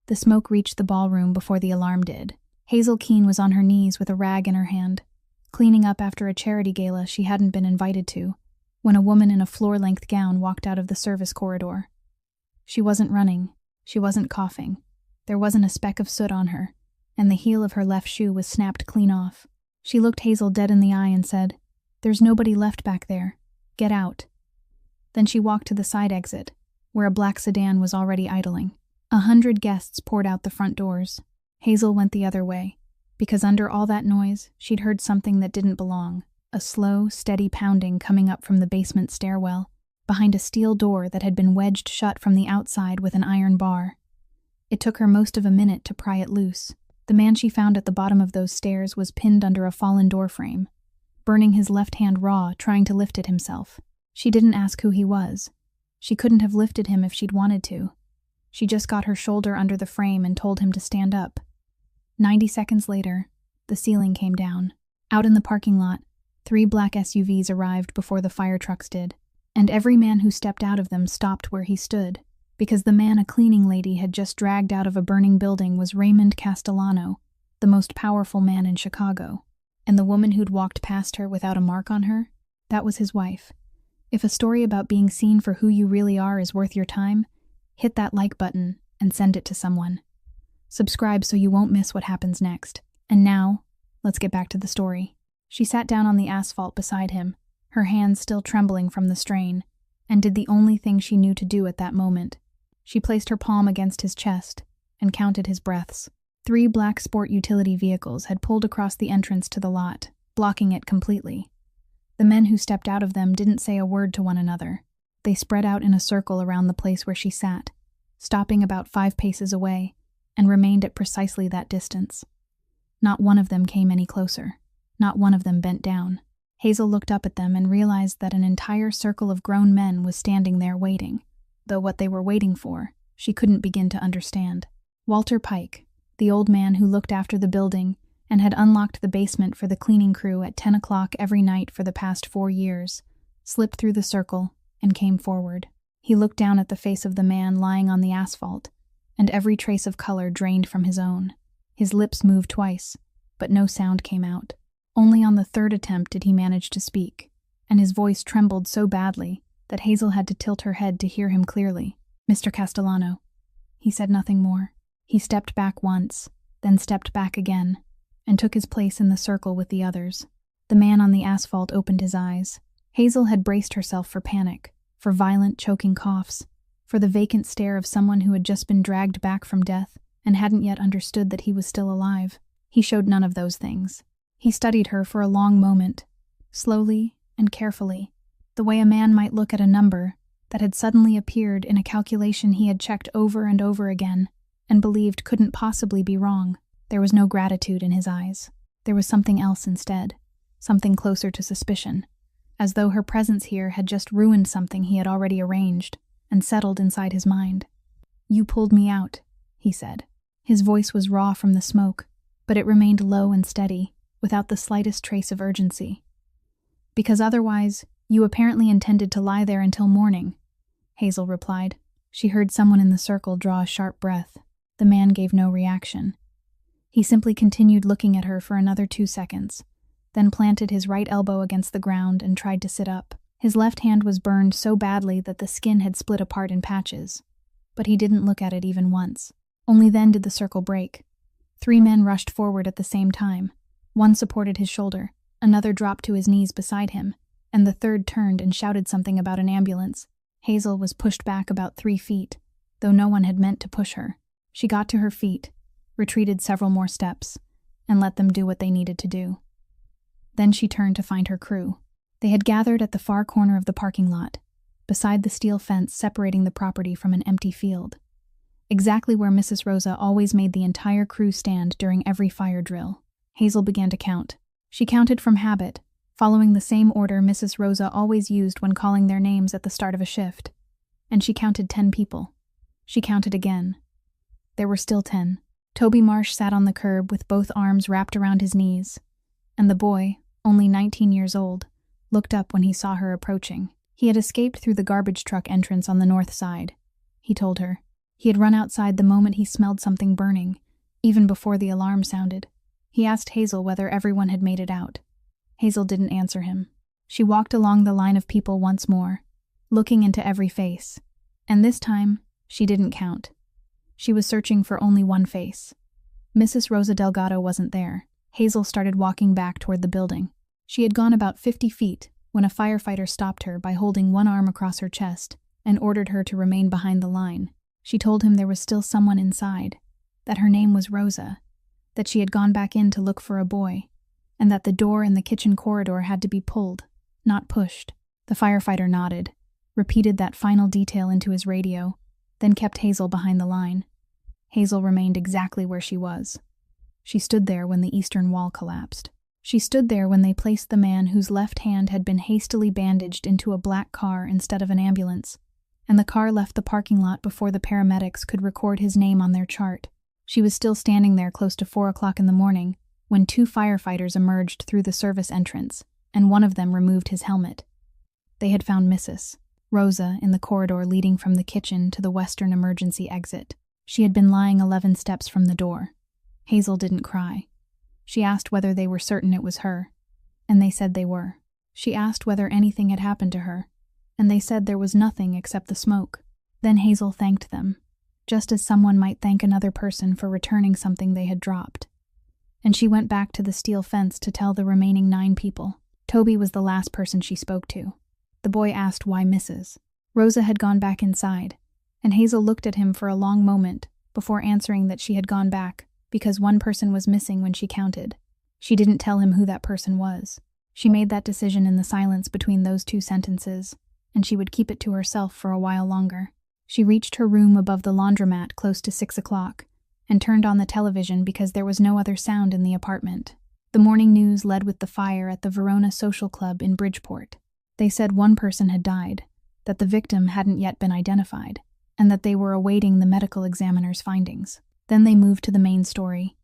The smoke reached the ballroom before the alarm did. Hazel Keene was on her knees with a rag in her hand, cleaning up after a charity gala she hadn't been invited to, when a woman in a floor-length gown walked out of the service corridor. She wasn't running. She wasn't coughing. There wasn't a speck of soot on her, and the heel of her left shoe was snapped clean off. She looked Hazel dead in the eye and said, "There's nobody left back there. Get out." Then she walked to the side exit, where a black sedan was already idling. 100 guests poured out the front doors. Hazel went the other way, because under all that noise, she'd heard something that didn't belong. A slow, steady pounding coming up from the basement stairwell, behind a steel door that had been wedged shut from the outside with an iron bar. It took her most of a minute to pry it loose. The man she found at the bottom of those stairs was pinned under a fallen door frame, burning his left hand raw, trying to lift it himself. She didn't ask who he was. She couldn't have lifted him if she'd wanted to. She just got her shoulder under the frame and told him to stand up. 90 seconds later, the ceiling came down. Out in the parking lot, 3 black SUVs arrived before the fire trucks did, and every man who stepped out of them stopped where he stood, because the man a cleaning lady had just dragged out of a burning building was Raymond Castellano, the most powerful man in Chicago. And the woman who'd walked past her without a mark on her, that was his wife. If a story about being seen for who you really are is worth your time, hit that like button and send it to someone. Subscribe so you won't miss what happens next. And now, let's get back to the story. She sat down on the asphalt beside him, her hands still trembling from the strain, and did the only thing she knew to do at that moment. She placed her palm against his chest and counted his breaths. 3 black sport utility vehicles had pulled across the entrance to the lot, blocking it completely. The men who stepped out of them didn't say a word to one another. They spread out in a circle around the place where she sat, stopping about 5 paces away, and remained at precisely that distance. Not one of them came any closer. Not one of them bent down. Hazel looked up at them and realized that an entire circle of grown men was standing there waiting, though what they were waiting for, she couldn't begin to understand. Walter Pike, the old man who looked after the building and had unlocked the basement for the cleaning crew at 10 o'clock every night for the past 4 years, slipped through the circle and came forward. He looked down at the face of the man lying on the asphalt, and every trace of color drained from his own. His lips moved twice, but no sound came out. Only on the 3rd attempt did he manage to speak, and his voice trembled so badly that Hazel had to tilt her head to hear him clearly. "Mr. Castellano." He said nothing more. He stepped back once, then stepped back again, and took his place in the circle with the others. The man on the asphalt opened his eyes. Hazel had braced herself for panic, for violent, choking coughs, for the vacant stare of someone who had just been dragged back from death and hadn't yet understood that he was still alive. He showed none of those things. He studied her for a long moment, slowly and carefully, the way a man might look at a number that had suddenly appeared in a calculation he had checked over and over again and believed couldn't possibly be wrong. There was no gratitude in his eyes. There was something else instead, something closer to suspicion, as though her presence here had just ruined something he had already arranged and settled inside his mind. "You pulled me out," he said. His voice was raw from the smoke, but it remained low and steady, without the slightest trace of urgency. "Because otherwise, you apparently intended to lie there until morning," Hazel replied. She heard someone in the circle draw a sharp breath. The man gave no reaction. He simply continued looking at her for another 2 seconds, then planted his right elbow against the ground and tried to sit up. His left hand was burned so badly that the skin had split apart in patches, but he didn't look at it even once. Only then did the circle break. 3 men rushed forward at the same time. One supported his shoulder, another dropped to his knees beside him, and the 3rd turned and shouted something about an ambulance. Hazel was pushed back about 3 feet, though no one had meant to push her. She got to her feet, retreated several more steps, and let them do what they needed to do. Then she turned to find her crew. They had gathered at the far corner of the parking lot, beside the steel fence separating the property from an empty field, exactly where Mrs. Rosa always made the entire crew stand during every fire drill. Hazel began to count. She counted from habit, following the same order Mrs. Rosa always used when calling their names at the start of a shift. And she counted 10 people. She counted again. There were still 10. Toby Marsh sat on the curb with both arms wrapped around his knees, and the boy, only 19 years old, looked up when he saw her approaching. He had escaped through the garbage truck entrance on the north side, he told her. He had run outside the moment he smelled something burning, even before the alarm sounded. He asked Hazel whether everyone had made it out. Hazel didn't answer him. She walked along the line of people once more, looking into every face. And this time, she didn't count. She was searching for only one face. Mrs. Rosa Delgado wasn't there. Hazel started walking back toward the building. She had gone about 50 feet when a firefighter stopped her by holding one arm across her chest and ordered her to remain behind the line. She told him there was still someone inside, that her name was Rosa, that she had gone back in to look for a boy, and that the door in the kitchen corridor had to be pulled, not pushed. The firefighter nodded, repeated that final detail into his radio, then kept Hazel behind the line. Hazel remained exactly where she was. She stood there when the eastern wall collapsed. She stood there when they placed the man whose left hand had been hastily bandaged into a black car instead of an ambulance, and the car left the parking lot before the paramedics could record his name on their chart. She was still standing there close to 4 o'clock in the morning when 2 firefighters emerged through the service entrance, and one of them removed his helmet. They had found Mrs. Rosa in the corridor leading from the kitchen to the western emergency exit. She had been lying 11 steps from the door. Hazel didn't cry. She asked whether they were certain it was her, and they said they were. She asked whether anything had happened to her, and they said there was nothing except the smoke. Then Hazel thanked them, just as someone might thank another person for returning something they had dropped. And she went back to the steel fence to tell the remaining 9 people. Toby was the last person she spoke to. The boy asked why Mrs. Rosa had gone back inside, and Hazel looked at him for a long moment before answering that she had gone back because one person was missing when she counted. She didn't tell him who that person was. She made that decision in the silence between those 2 sentences, and she would keep it to herself for a while longer. She reached her room above the laundromat close to 6 o'clock and turned on the television because there was no other sound in the apartment. The morning news led with the fire at the Verona Social Club in Bridgeport. They said one person had died, that the victim hadn't yet been identified, and that they were awaiting the medical examiner's findings. Then they moved to the main story,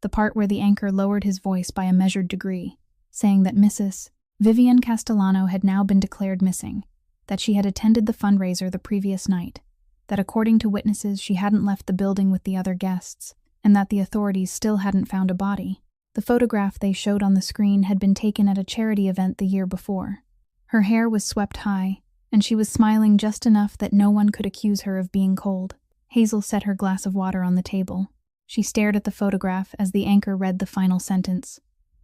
the part where the anchor lowered his voice by a measured degree, saying that Mrs. Vivian Castellano had now been declared missing, that she had attended the fundraiser the previous night, that according to witnesses she hadn't left the building with the other guests, and that the authorities still hadn't found a body. The photograph they showed on the screen had been taken at a charity event the year before. Her hair was swept high, and she was smiling just enough that no one could accuse her of being cold. Hazel set her glass of water on the table. She stared at the photograph as the anchor read the final sentence,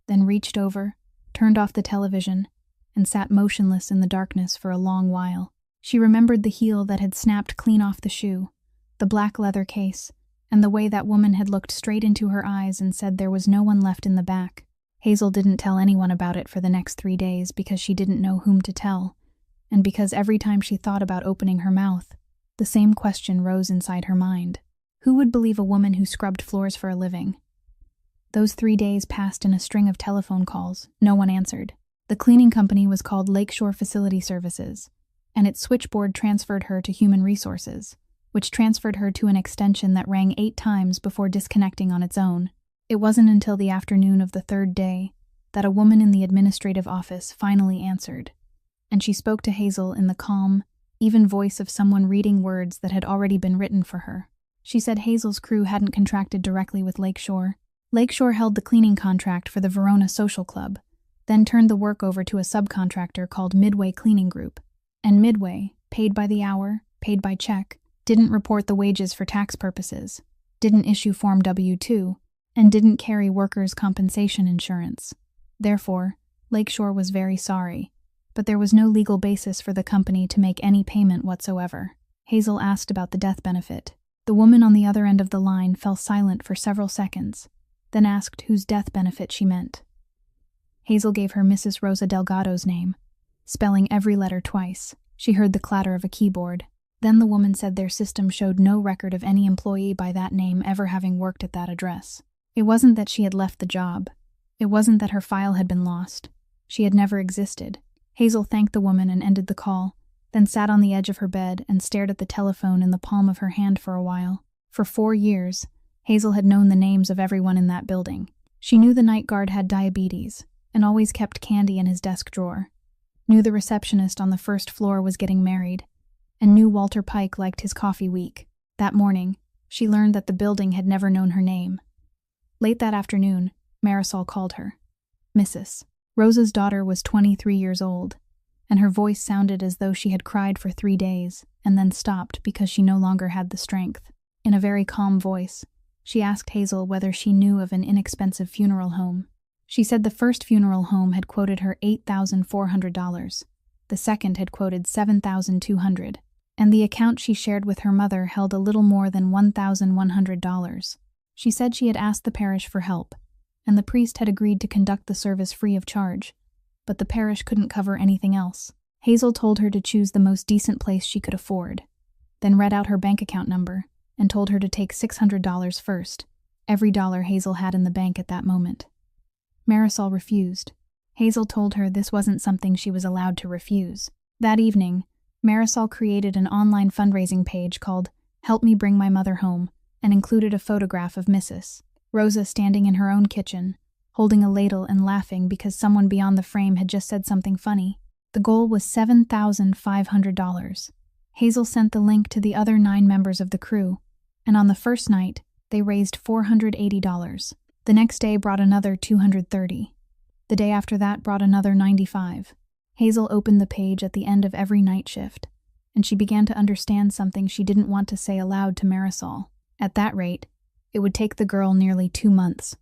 then reached over, turned off the television, and sat motionless in the darkness for a long while. She remembered the heel that had snapped clean off the shoe, the black leather case, and the way that woman had looked straight into her eyes and said there was no one left in the back. Hazel didn't tell anyone about it for the next 3 days because she didn't know whom to tell, and because every time she thought about opening her mouth, the same question rose inside her mind. Who would believe a woman who scrubbed floors for a living? Those 3 days passed in a string of telephone calls. No one answered. The cleaning company was called Lakeshore Facility Services, and its switchboard transferred her to Human Resources, which transferred her to an extension that rang 8 times before disconnecting on its own. It wasn't until the afternoon of the 3rd day that a woman in the administrative office finally answered, and she spoke to Hazel in the calm, even voice of someone reading words that had already been written for her. She said Hazel's crew hadn't contracted directly with Lakeshore. Lakeshore held the cleaning contract for the Verona Social Club, then turned the work over to a subcontractor called Midway Cleaning Group. And Midway, paid by the hour, paid by check, didn't report the wages for tax purposes, didn't issue Form W-2, and didn't carry workers' compensation insurance. Therefore, Lakeshore was very sorry, but there was no legal basis for the company to make any payment whatsoever. Hazel asked about the death benefit. The woman on the other end of the line fell silent for several seconds, then asked whose death benefit she meant. Hazel gave her Mrs. Rosa Delgado's name, spelling every letter twice. She heard the clatter of a keyboard. Then the woman said their system showed no record of any employee by that name ever having worked at that address. It wasn't that she had left the job. It wasn't that her file had been lost. She had never existed. Hazel thanked the woman and ended the call, then sat on the edge of her bed and stared at the telephone in the palm of her hand for a while. For 4 years, Hazel had known the names of everyone in that building. She knew the night guard had diabetes and always kept candy in his desk drawer, knew the receptionist on the 1st floor was getting married, and knew Walter Pike liked his coffee weak. That morning, she learned that the building had never known her name. Late that afternoon, Marisol called her. Mrs. Rosa's daughter was 23 years old, and her voice sounded as though she had cried for 3 days and then stopped because she no longer had the strength. In a very calm voice, she asked Hazel whether she knew of an inexpensive funeral home. She said the first funeral home had quoted her $8,400. The second had quoted $7,200, and the account she shared with her mother held a little more than $1,100. She said she had asked the parish for help, and the priest had agreed to conduct the service free of charge, but the parish couldn't cover anything else. Hazel told her to choose the most decent place she could afford, then read out her bank account number and told her to take $600 first, every dollar Hazel had in the bank at that moment. Marisol refused. Hazel told her this wasn't something she was allowed to refuse. That evening, Marisol created an online fundraising page called Help Me Bring My Mother Home and included a photograph of Mrs. Rosa standing in her own kitchen, holding a ladle and laughing because someone beyond the frame had just said something funny. The goal was $7,500. Hazel sent the link to the other 9 members of the crew, and on the first night, they raised $480. The next day brought another $230. The day after that brought another $95. Hazel opened the page at the end of every night shift, and she began to understand something she didn't want to say aloud to Marisol. At that rate, it would take the girl nearly 2 months,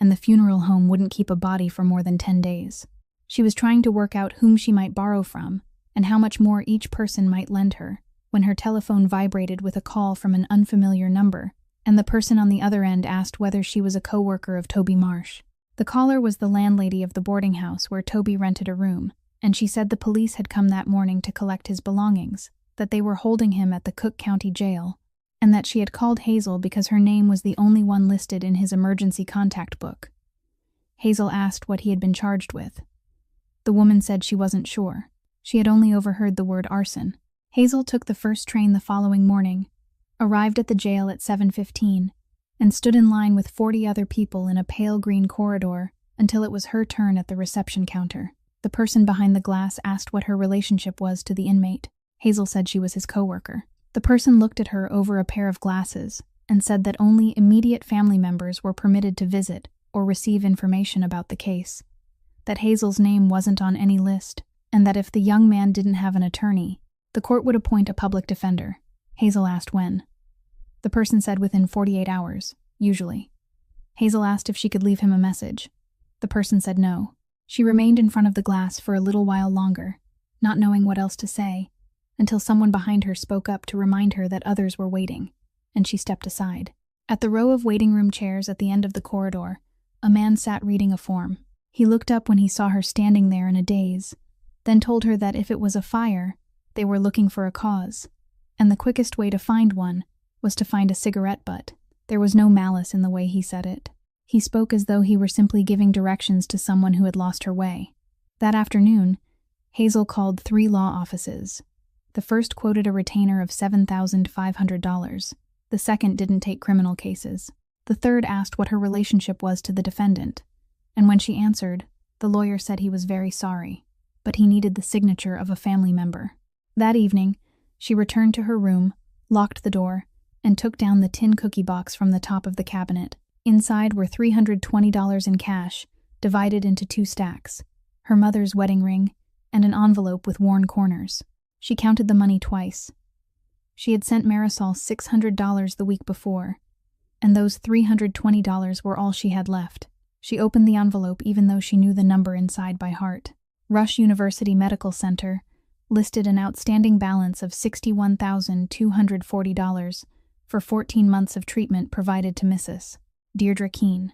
and the funeral home wouldn't keep a body for more than 10 days. She was trying to work out whom she might borrow from and how much more each person might lend her when her telephone vibrated with a call from an unfamiliar number, and the person on the other end asked whether she was a co-worker of Toby Marsh. The caller was the landlady of the boarding house where Toby rented a room, and she said the police had come that morning to collect his belongings, that they were holding him at the Cook County Jail, and that she had called Hazel because her name was the only one listed in his emergency contact book. Hazel asked what he had been charged with. The woman said she wasn't sure. She had only overheard the word arson. Hazel took the first train the following morning, arrived at the jail at 7:15, and stood in line with 40 other people in a pale green corridor until it was her turn at the reception counter. The person behind the glass asked what her relationship was to the inmate. Hazel said she was his coworker. The person looked at her over a pair of glasses and said that only immediate family members were permitted to visit or receive information about the case, that Hazel's name wasn't on any list, and that if the young man didn't have an attorney, the court would appoint a public defender. Hazel asked when. The person said within 48 hours, usually. Hazel asked if she could leave him a message. The person said no. She remained in front of the glass for a little while longer, not knowing what else to say, until someone behind her spoke up to remind her that others were waiting, and she stepped aside. At the row of waiting room chairs at the end of the corridor, a man sat reading a form. He looked up when he saw her standing there in a daze, then told her that if it was a fire, they were looking for a cause, and the quickest way to find one was to find a cigarette butt. There was no malice in the way he said it. He spoke as though he were simply giving directions to someone who had lost her way. That afternoon, Hazel called 3 law offices. The first quoted a retainer of $7,500. The second didn't take criminal cases. The third asked what her relationship was to the defendant, and when she answered, the lawyer said he was very sorry, but he needed the signature of a family member. That evening, she returned to her room, locked the door, and took down the tin cookie box from the top of the cabinet. Inside were $320 in cash, divided into 2 stacks, her mother's wedding ring, and an envelope with worn corners. She counted the money twice. She had sent Marisol $600 the week before, and those $320 were all she had left. She opened the envelope even though she knew the number inside by heart. Rush University Medical Center listed an outstanding balance of $61,240 for 14 months of treatment provided to Mrs. Deirdre Keene.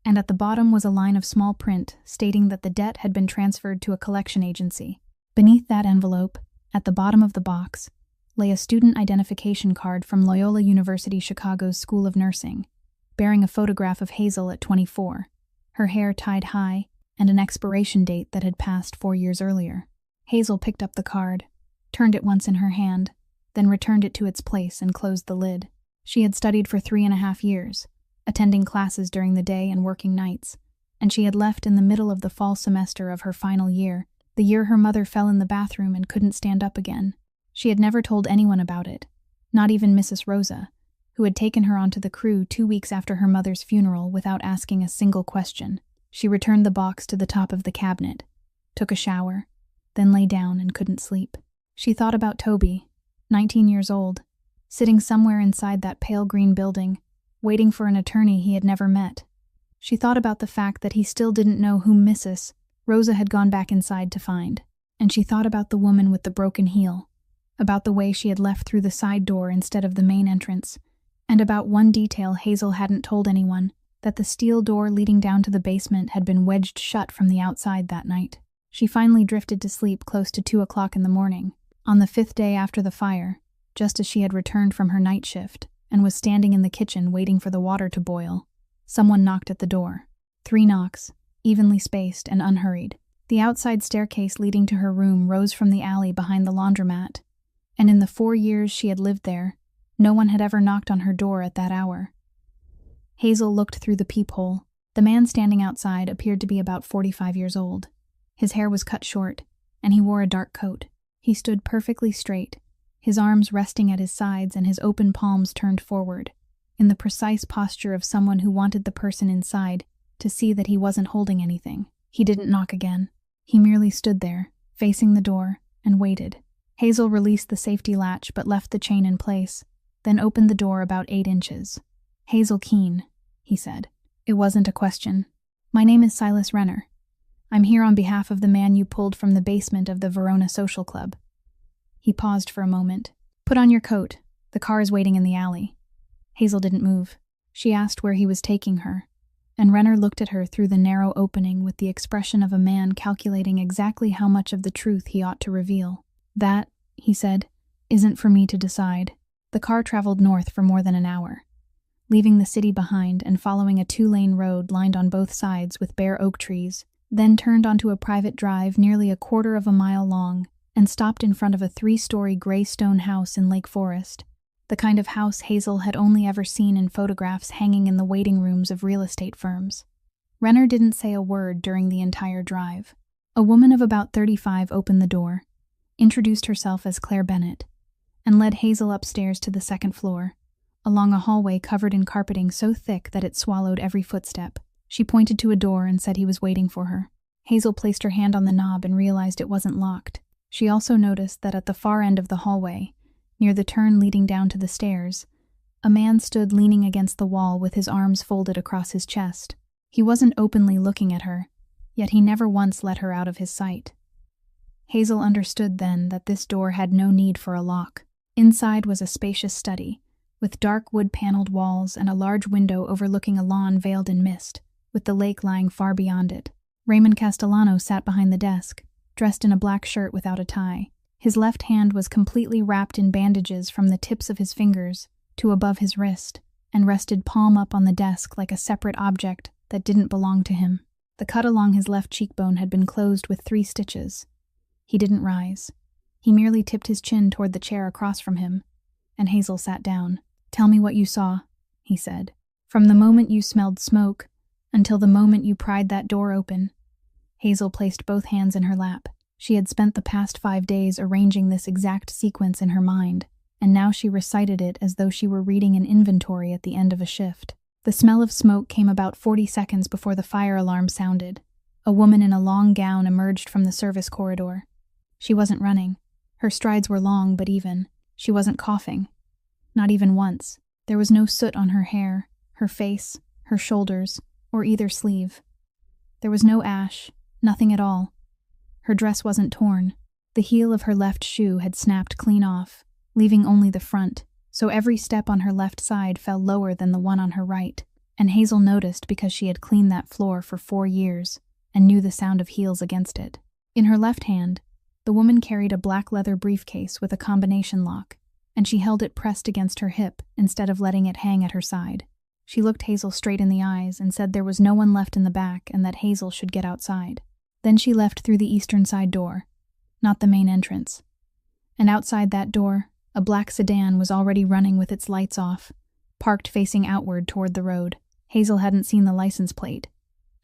And at the bottom was a line of small print stating that the debt had been transferred to a collection agency. Beneath that envelope, at the bottom of the box, lay a student identification card from Loyola University Chicago's School of Nursing, bearing a photograph of Hazel at 24, her hair tied high, and an expiration date that had passed 4 years earlier. Hazel picked up the card, turned it once in her hand, then returned it to its place and closed the lid. She had studied for 3.5 years, attending classes during the day and working nights, and she had left in the middle of the fall semester of her final year, the year her mother fell in the bathroom and couldn't stand up again. She had never told anyone about it, Not even Mrs. Rosa, who had taken her onto the crew 2 weeks after her mother's funeral without asking a single question. She returned the box to the top of the cabinet, took a shower, then lay down and couldn't sleep. She thought about Toby, 19 years old, sitting somewhere inside that pale green building, waiting for an attorney he had never met. She thought about the fact that he still didn't know whom Mrs. Rosa had gone back inside to find. And she thought about the woman with the broken heel, about the way she had left through the side door instead of the main entrance, and about one detail Hazel hadn't told anyone, that the steel door leading down to the basement had been wedged shut from the outside that night. She finally drifted to sleep close to 2 o'clock in the morning, on the 5th day after the fire, just as she had returned from her night shift and was standing in the kitchen waiting for the water to boil. Someone knocked at the door. 3 knocks, evenly spaced and unhurried. The outside staircase leading to her room rose from the alley behind the laundromat, and in the 4 years she had lived there, no one had ever knocked on her door at that hour. Hazel looked through the peephole. The man standing outside appeared to be about 45 years old. His hair was cut short, and he wore a dark coat. He stood perfectly straight, his arms resting at his sides and his open palms turned forward, in the precise posture of someone who wanted the person inside to see that he wasn't holding anything. He didn't knock again. He merely stood there, facing the door, and waited. Hazel released the safety latch but left the chain in place, then opened the door about 8 inches. "Hazel Keene," he said. It wasn't a question. "My name is Silas Renner. I'm here on behalf of the man you pulled from the basement of the Verona Social Club." He paused for a moment. "Put on your coat. The car is waiting in the alley." Hazel didn't move. She asked where he was taking her, and Renner looked at her through the narrow opening with the expression of a man calculating exactly how much of the truth he ought to reveal. "That," he said, "isn't for me to decide." The car traveled north for more than an hour, leaving the city behind and following a 2-lane road lined on both sides with bare oak trees, then turned onto a private drive nearly 1/4 of a mile long and stopped in front of a 3-story gray stone house in Lake Forest, the kind of house Hazel had only ever seen in photographs hanging in the waiting rooms of real estate firms. Renner didn't say a word during the entire drive. A woman of about 35 opened the door, introduced herself as Claire Bennett, and led Hazel upstairs to the 2nd floor, along a hallway covered in carpeting so thick that it swallowed every footstep. She pointed to a door and said he was waiting for her. Hazel placed her hand on the knob and realized it wasn't locked. She also noticed that at the far end of the hallway, near the turn leading down to the stairs, a man stood leaning against the wall with his arms folded across his chest. He wasn't openly looking at her, yet he never once let her out of his sight. Hazel understood then that this door had no need for a lock. Inside was a spacious study, with dark wood-paneled walls and a large window overlooking a lawn veiled in mist, with the lake lying far beyond it. Raymond Castellano sat behind the desk, dressed in a black shirt without a tie. His left hand was completely wrapped in bandages from the tips of his fingers to above his wrist, and rested palm up on the desk like a separate object that didn't belong to him. The cut along his left cheekbone had been closed with 3 stitches. He didn't rise. He merely tipped his chin toward the chair across from him, and Hazel sat down. "Tell me what you saw," he said. "From the moment you smelled smoke until the moment you pried that door open." Hazel placed both hands in her lap. She had spent the past 5 days arranging this exact sequence in her mind, and now she recited it as though she were reading an inventory at the end of a shift. The smell of smoke came about 40 seconds before the fire alarm sounded. A woman in a long gown emerged from the service corridor. She wasn't running. Her strides were long but even. She wasn't coughing. Not even once. There was no soot on her hair, her face, her shoulders, or either sleeve. There was no ash, nothing at all. Her dress wasn't torn. The heel of her left shoe had snapped clean off, leaving only the front, so every step on her left side fell lower than the one on her right, and Hazel noticed because she had cleaned that floor for 4 years and knew the sound of heels against it. In her left hand, the woman carried a black leather briefcase with a combination lock, and she held it pressed against her hip instead of letting it hang at her side. She looked Hazel straight in the eyes and said there was no one left in the back and that Hazel should get outside. Then she left through the eastern side door, not the main entrance. And outside that door, a black sedan was already running with its lights off, parked facing outward toward the road. Hazel hadn't seen the license plate.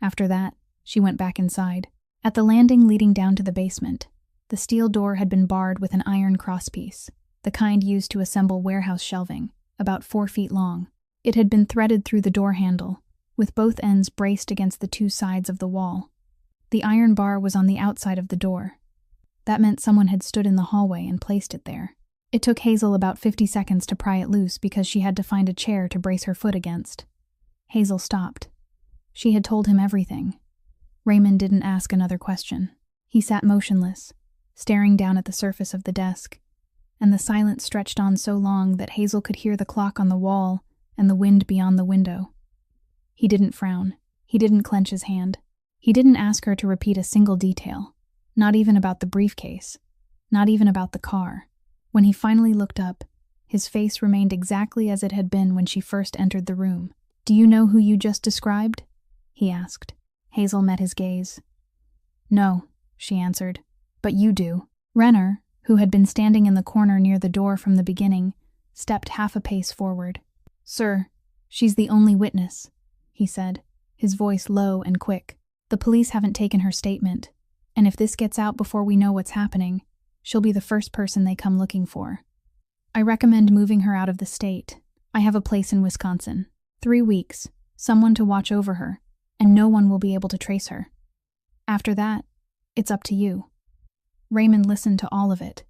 After that, she went back inside. At the landing leading down to the basement, the steel door had been barred with an iron crosspiece. the kind used to assemble warehouse shelving, about 4 feet long. It had been threaded through the door handle, with both ends braced against the 2 sides of the wall. The iron bar was on the outside of the door. That meant someone had stood in the hallway and placed it there. It took Hazel about 50 seconds to pry it loose because she had to find a chair to brace her foot against. Hazel stopped. She had told him everything. Raymond didn't ask another question. He sat motionless, staring down at the surface of the desk, and the silence stretched on so long that Hazel could hear the clock on the wall and the wind beyond the window. He didn't frown. He didn't clench his hand. He didn't ask her to repeat a single detail, not even about the briefcase, not even about the car. When he finally looked up, his face remained exactly as it had been when she first entered the room. "Do you know who you just described?" he asked. Hazel met his gaze. "No," she answered, "but you do." Renner, who had been standing in the corner near the door from the beginning, stepped half a pace forward. "Sir, she's the only witness," he said, his voice low and quick. "The police haven't taken her statement, and if this gets out before we know what's happening, she'll be the first person they come looking for. I recommend moving her out of the state. I have a place in Wisconsin. 3 weeks, someone to watch over her, and no one will be able to trace her. After that, it's up to you." Raymond listened to all of it.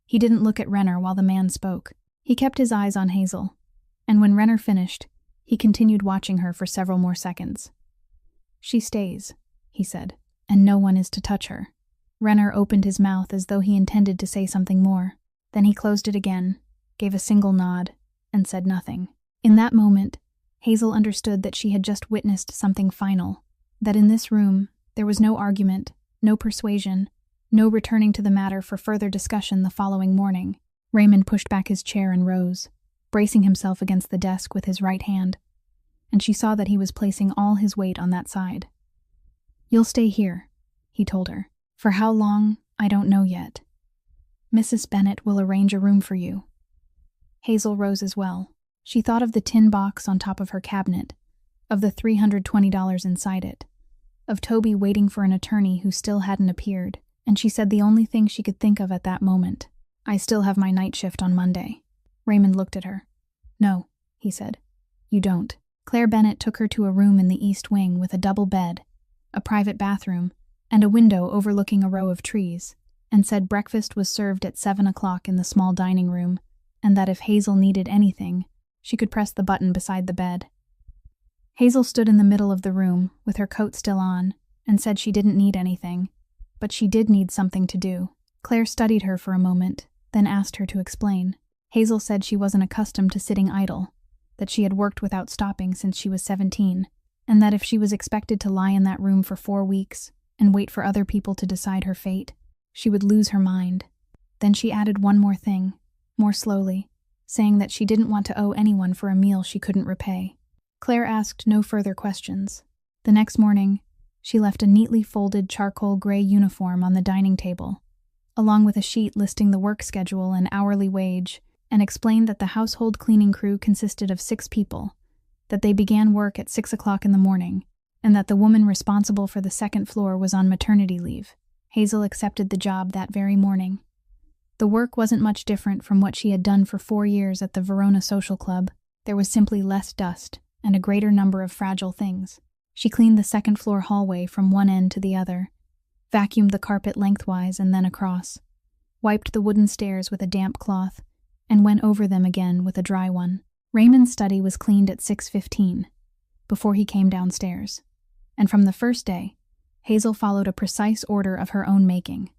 He didn't look at Renner while the man spoke. He kept his eyes on Hazel, and when Renner finished, he continued watching her for several more seconds. "She stays," he said, "and no one is to touch her." Renner opened his mouth as though he intended to say something more. Then he closed it again, gave a single nod, and said nothing. In that moment, Hazel understood that she had just witnessed something final, that in this room there was no argument, no persuasion, no returning to the matter for further discussion the following morning. Raymond pushed back his chair and rose, bracing himself against the desk with his right hand, and she saw that he was placing all his weight on that side. "You'll stay here," he told her. "For how long, I don't know yet. Mrs. Bennett will arrange a room for you." Hazel rose as well. She thought of the tin box on top of her cabinet, of the $320 inside it, of Toby waiting for an attorney who still hadn't appeared, and she said the only thing she could think of at that moment, "I still have my night shift on Monday." Raymond looked at her. "No," he said, "you don't." Claire Bennett took her to a room in the east wing with a double bed, a private bathroom, and a window overlooking a row of trees, and said breakfast was served at 7 o'clock in the small dining room, and that if Hazel needed anything, she could press the button beside the bed. Hazel stood in the middle of the room, with her coat still on, and said she didn't need anything, but she did need something to do. Claire studied her for a moment, then asked her to explain. Hazel said she wasn't accustomed to sitting idle, that she had worked without stopping since she was 17, and that if she was expected to lie in that room for 4 weeks and wait for other people to decide her fate, she would lose her mind. Then she added one more thing, more slowly, saying that she didn't want to owe anyone for a meal she couldn't repay. Claire asked no further questions. The next morning, she left a neatly folded charcoal gray uniform on the dining table, along with a sheet listing the work schedule and hourly wage, and explained that the household cleaning crew consisted of 6 people, that they began work at 6 o'clock in the morning, and that the woman responsible for the second floor was on maternity leave. Hazel accepted the job that very morning. The work wasn't much different from what she had done for 4 years at the Verona Social Club. There was simply less dust and a greater number of fragile things. She cleaned the second floor hallway from one end to the other, vacuumed the carpet lengthwise and then across, wiped the wooden stairs with a damp cloth, and went over them again with a dry one. Raymond's study was cleaned at 6:15, before he came downstairs, and from the first day, Hazel followed a precise order of her own making.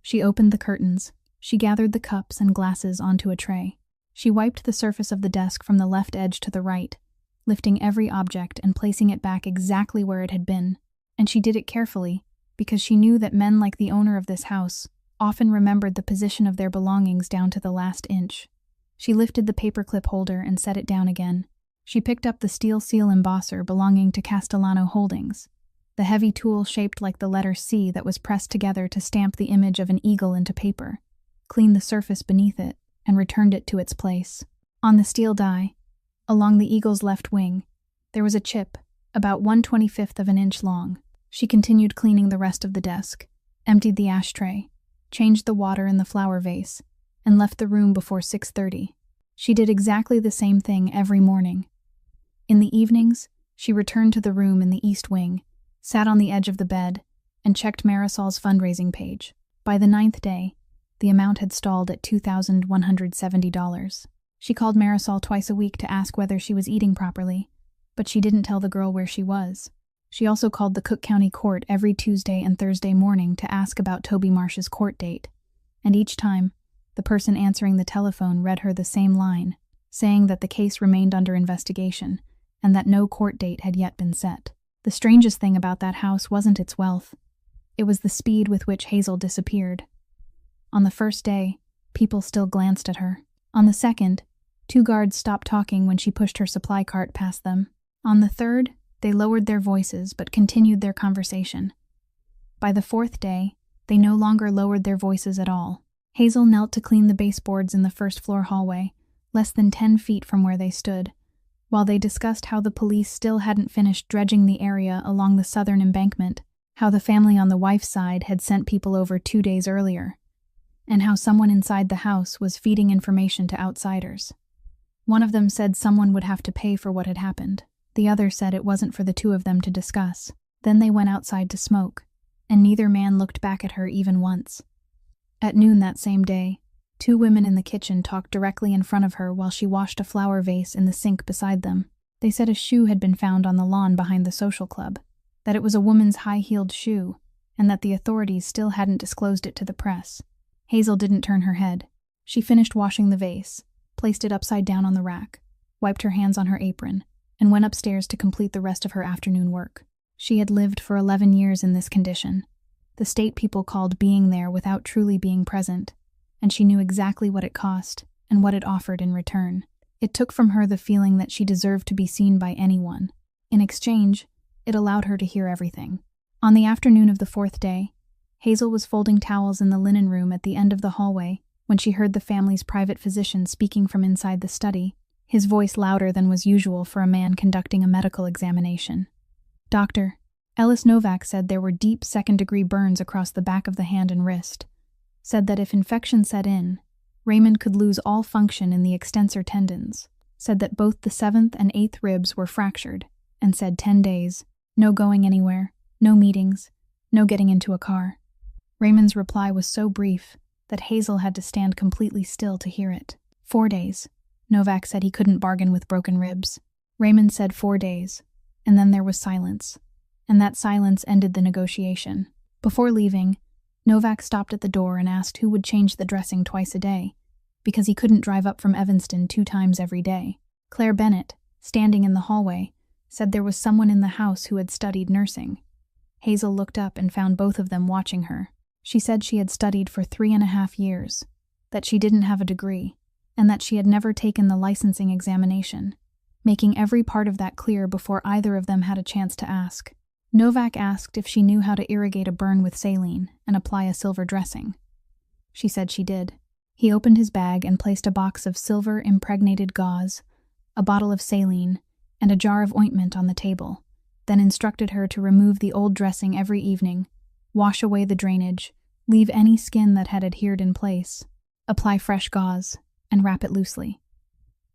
She opened the curtains, she gathered the cups and glasses onto a tray. She wiped the surface of the desk from the left edge to the right, lifting every object and placing it back exactly where it had been, and she did it carefully because she knew that men like the owner of this house often remembered the position of their belongings down to the last inch. She lifted the paperclip holder and set it down again. She picked up the steel seal embosser belonging to Castellano Holdings, the heavy tool shaped like the letter C that was pressed together to stamp the image of an eagle into paper, cleaned the surface beneath it, and returned it to its place. On the steel die, along the eagle's left wing, there was a chip, about 1/25 of an inch long. She continued cleaning the rest of the desk, emptied the ashtray, changed the water in the flower vase, and left the room before 6:30. She did exactly the same thing every morning. In the evenings, she returned to the room in the east wing, sat on the edge of the bed, and checked Marisol's fundraising page. By the 9th day, the amount had stalled at $2,170. She called Marisol twice a week to ask whether she was eating properly, but she didn't tell the girl where she was. She also called the Cook County Court every Tuesday and Thursday morning to ask about Toby Marsh's court date, and each time, the person answering the telephone read her the same line, saying that the case remained under investigation and that no court date had yet been set. The strangest thing about that house wasn't its wealth. It was the speed with which Hazel disappeared. On the first day, people still glanced at her. On the second, 2 guards stopped talking when she pushed her supply cart past them. On the third, they lowered their voices but continued their conversation. By the 4th day, they no longer lowered their voices at all. Hazel knelt to clean the baseboards in the first-floor hallway, less than 10 feet from where they stood, while they discussed how the police still hadn't finished dredging the area along the southern embankment, how the family on the wife's side had sent people over 2 days earlier, and how someone inside the house was feeding information to outsiders. One of them said someone would have to pay for what had happened. The other said it wasn't for the 2 of them to discuss. Then they went outside to smoke, and neither man looked back at her even once. At noon that same day, 2 women in the kitchen talked directly in front of her while she washed a flower vase in the sink beside them. They said a shoe had been found on the lawn behind the social club, that it was a woman's high-heeled shoe, and that the authorities still hadn't disclosed it to the press. Hazel didn't turn her head. She finished washing the vase, placed it upside down on the rack, wiped her hands on her apron, and went upstairs to complete the rest of her afternoon work. She had lived for 11 years in this condition. The state people called being there without truly being present, and she knew exactly what it cost and what it offered in return. It took from her the feeling that she deserved to be seen by anyone. In exchange, it allowed her to hear everything. On the afternoon of the 4th day, Hazel was folding towels in the linen room at the end of the hallway when she heard the family's private physician speaking from inside the study, his voice louder than was usual for a man conducting a medical examination. "Doctor, Ellis Novak said there were deep second-degree burns across the back of the hand and wrist. Said that if infection set in, Raymond could lose all function in the extensor tendons. Said that both the 7th and 8th ribs were fractured, and said 10 days, no going anywhere, no meetings, no getting into a car." Raymond's reply was so brief that Hazel had to stand completely still to hear it. 4 days. Novak said he couldn't bargain with broken ribs. Raymond said 4 days, and then there was silence. And that silence ended the negotiation. Before leaving, Novak stopped at the door and asked who would change the dressing twice a day, because he couldn't drive up from Evanston 2 times every day. Claire Bennett, standing in the hallway, said there was someone in the house who had studied nursing. Hazel looked up and found both of them watching her. She said she had studied for 3.5 years, that she didn't have a degree, and that she had never taken the licensing examination, making every part of that clear before either of them had a chance to ask. Novak asked if she knew how to irrigate a burn with saline and apply a silver dressing. She said she did. He opened his bag and placed a box of silver impregnated gauze, a bottle of saline, and a jar of ointment on the table, then instructed her to remove the old dressing every evening, wash away the drainage, leave any skin that had adhered in place, apply fresh gauze, and wrap it loosely.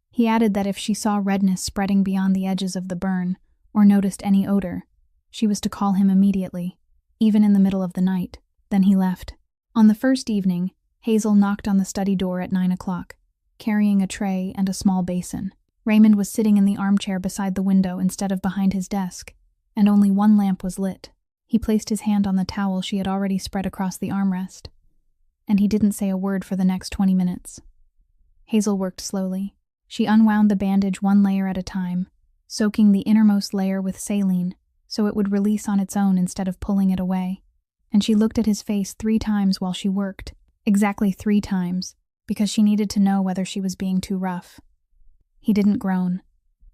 He added that if she saw redness spreading beyond the edges of the burn or noticed any odor, she was to call him immediately, even in the middle of the night. Then he left. On the first evening, Hazel knocked on the study door at 9 o'clock, carrying a tray and a small basin. Raymond was sitting in the armchair beside the window instead of behind his desk, and only one lamp was lit. He placed his hand on the towel she had already spread across the armrest, and he didn't say a word for the next 20 minutes. Hazel worked slowly. She unwound the bandage 1 layer at a time, soaking the innermost layer with saline so it would release on its own instead of pulling it away. And she looked at his face 3 times while she worked, exactly 3 times, because she needed to know whether she was being too rough. He didn't groan.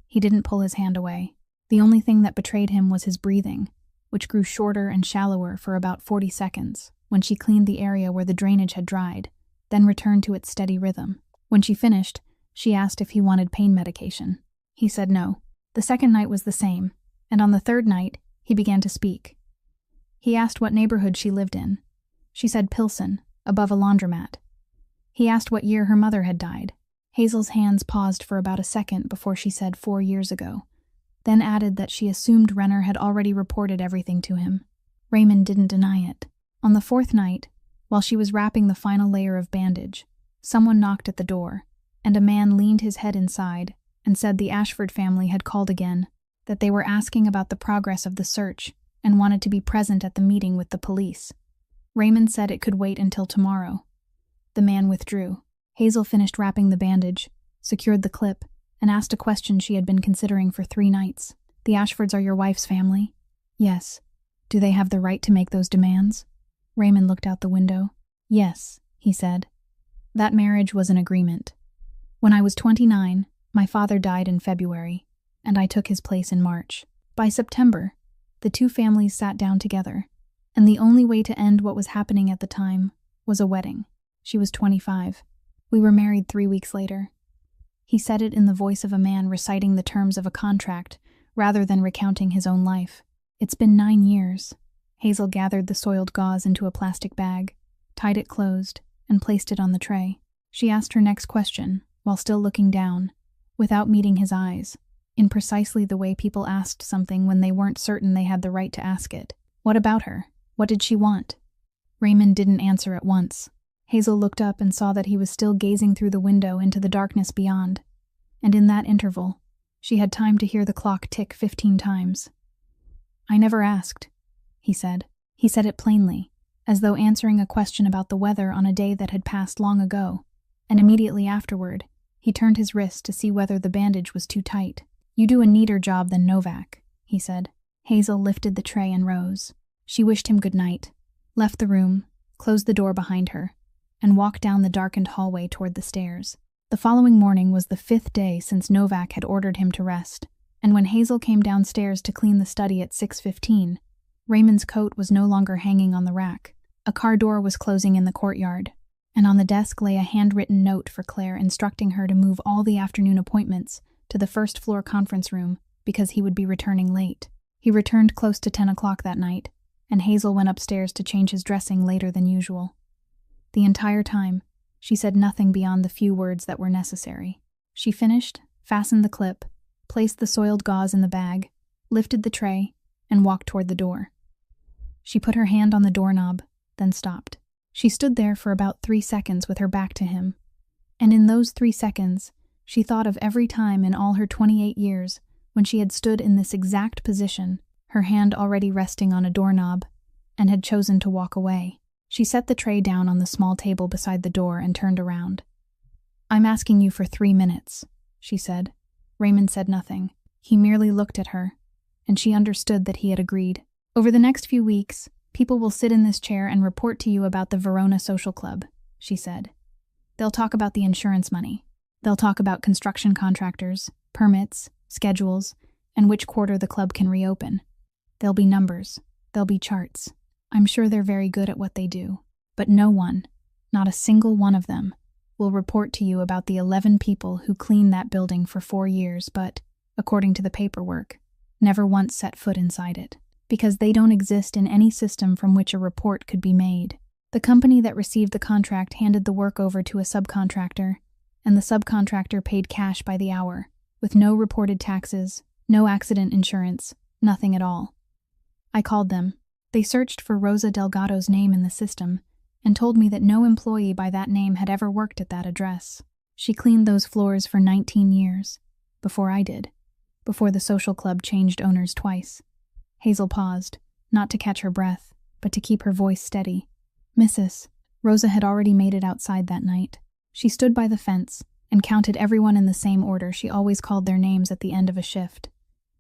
He didn't pull his hand away. The only thing that betrayed him was his breathing, which grew shorter and shallower for about 40 seconds when she cleaned the area where the drainage had dried, then returned to its steady rhythm. When she finished, she asked if he wanted pain medication. He said no. The second night was the same, and on the third night, he began to speak. He asked what neighborhood she lived in. She said Pilsen, above a laundromat. He asked what year her mother had died. Hazel's hands paused for about a second before she said 4 years ago, then added that she assumed Renner had already reported everything to him. Raymond didn't deny it. On the 4th night, while she was wrapping the final layer of bandage, someone knocked at the door, and a man leaned his head inside and said the Ashford family had called again, that they were asking about the progress of the search and wanted to be present at the meeting with the police. Raymond said it could wait until tomorrow. The man withdrew. Hazel finished wrapping the bandage, secured the clip, and asked a question she had been considering for 3 nights. The Ashfords are your wife's family? Yes. Do they have the right to make those demands? Raymond looked out the window. Yes, he said. That marriage was an agreement. When I was 29, my father died in February, and I took his place in March. By September, the 2 families sat down together, and the only way to end what was happening at the time was a wedding. She was 25. We were married 3 weeks later. He said it in the voice of a man reciting the terms of a contract rather than recounting his own life. It's been 9 years. Hazel gathered the soiled gauze into a plastic bag, tied it closed, and placed it on the tray. She asked her next question, while still looking down, without meeting his eyes, in precisely the way people asked something when they weren't certain they had the right to ask it. What about her? What did she want? Raymond didn't answer at once. Hazel looked up and saw that he was still gazing through the window into the darkness beyond, and in that interval, she had time to hear the clock tick 15 times. I never asked, he said. He said it plainly, as though answering a question about the weather on a day that had passed long ago, and immediately afterward, he turned his wrist to see whether the bandage was too tight. You do a neater job than Novak, he said. Hazel lifted the tray and rose. She wished him good night, left the room, closed the door behind her, and walked down the darkened hallway toward the stairs. The following morning was the 5th day since Novak had ordered him to rest, and when Hazel came downstairs to clean the study at 6:15, Raymond's coat was no longer hanging on the rack. A car door was closing in the courtyard, and on the desk lay a handwritten note for Claire instructing her to move all the afternoon appointments to the 1st floor conference room because he would be returning late. He returned close to 10 o'clock that night, and Hazel went upstairs to change his dressing later than usual. The entire time, she said nothing beyond the few words that were necessary. She finished, fastened the clip, placed the soiled gauze in the bag, lifted the tray, and walked toward the door. She put her hand on the doorknob, then stopped. She stood there for about 3 seconds with her back to him, and in those 3 seconds, she thought of every time in all her 28 years when she had stood in this exact position, her hand already resting on a doorknob, and had chosen to walk away. She set the tray down on the small table beside the door and turned around. I'm asking you for 3 minutes, she said. Raymond said nothing. He merely looked at her, and she understood that he had agreed. Over the next few weeks, people will sit in this chair and report to you about the Verona Social Club, she said. They'll talk about the insurance money. They'll talk about construction contractors, permits, schedules, and which quarter the club can reopen. There'll be numbers. There'll be charts. I'm sure they're very good at what they do, but no one, not a single one of them, will report to you about the 11 people who cleaned that building for 4 years but, according to the paperwork, never once set foot inside it, because they don't exist in any system from which a report could be made. The company that received the contract handed the work over to a subcontractor, and the subcontractor paid cash by the hour, with no reported taxes, no accident insurance, nothing at all. I called them. They searched for Rosa Delgado's name in the system and told me that no employee by that name had ever worked at that address. She cleaned those floors for 19 years, before I did, before the social club changed owners twice. Hazel paused, not to catch her breath, but to keep her voice steady. Mrs. Rosa had already made it outside that night. She stood by the fence and counted everyone in the same order she always called their names at the end of a shift.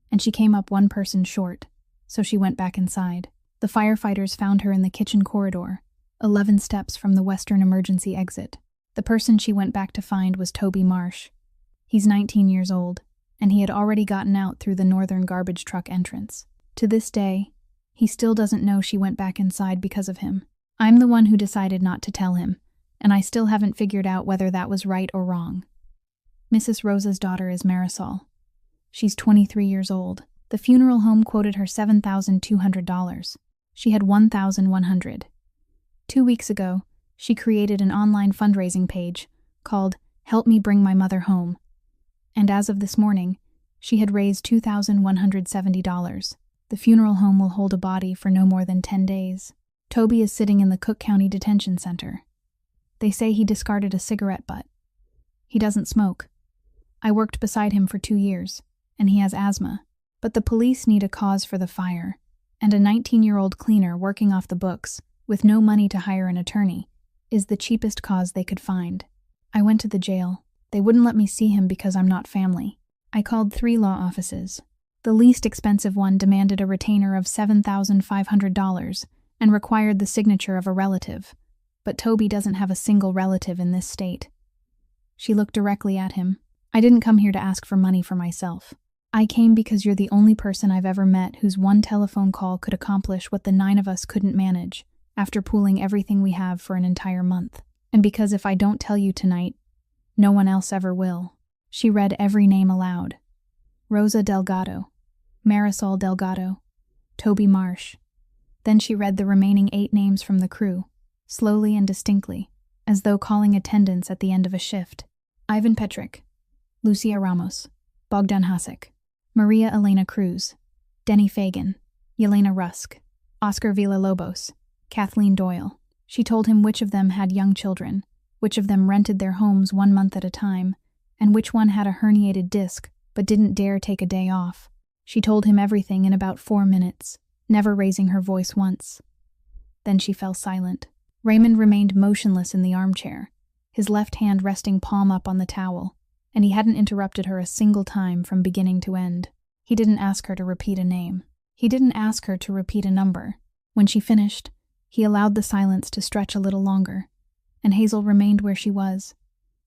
And she came up 1 person short, so she went back inside. The firefighters found her in the kitchen corridor, 11 steps from the western emergency exit. The person she went back to find was Toby Marsh. He's 19 years old, and he had already gotten out through the northern garbage truck entrance. To this day, he still doesn't know she went back inside because of him. I'm the one who decided not to tell him, and I still haven't figured out whether that was right or wrong. Mrs. Rosa's daughter is Marisol. She's 23 years old. The funeral home quoted her $7,200. She had $1,100. 2 weeks ago, She created an online fundraising page called Help Me Bring My Mother Home. And as of this morning, she had raised $2,170. The funeral home will hold a body for no more than 10 days. Toby is sitting in the Cook County Detention Center. They say he discarded a cigarette butt. He doesn't smoke. I worked beside him for 2 years, and he has asthma. But the police need a cause for the fire, and a 19-year-old cleaner working off the books, with no money to hire an attorney, is the cheapest cause they could find. I went to the jail. They wouldn't let me see him because I'm not family. I called 3 law offices. The least expensive one demanded a retainer of $7,500 and required the signature of a relative. But Toby doesn't have a single relative in this state. She looked directly at him. I didn't come here to ask for money for myself. I came because you're the only person I've ever met whose one telephone call could accomplish what the 9 of us couldn't manage after pooling everything we have for an entire month. And because if I don't tell you tonight, no one else ever will. She read every name aloud. Rosa Delgado, Marisol Delgado, Toby Marsh. Then she read the remaining 8 names from the crew, slowly and distinctly, as though calling attendance at the end of a shift. Ivan Petrick, Lucia Ramos, Bogdan Hasek, Maria Elena Cruz, Denny Fagan, Yelena Rusk, Oscar Villalobos, Kathleen Doyle. She told him which of them had young children, which of them rented their homes 1 month at a time, and which one had a herniated disc but didn't dare take a day off. She told him everything in about 4 minutes, never raising her voice once. Then she fell silent. Raymond remained motionless in the armchair, his left hand resting palm up on the towel, and he hadn't interrupted her a single time from beginning to end. He didn't ask her to repeat a name. He didn't ask her to repeat a number. When she finished, he allowed the silence to stretch a little longer, and Hazel remained where she was,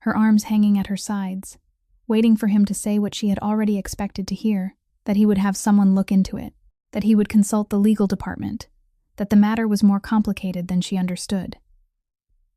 her arms hanging at her sides, waiting for him to say what she had already expected to hear, that he would have someone look into it, that he would consult the legal department, that the matter was more complicated than she understood.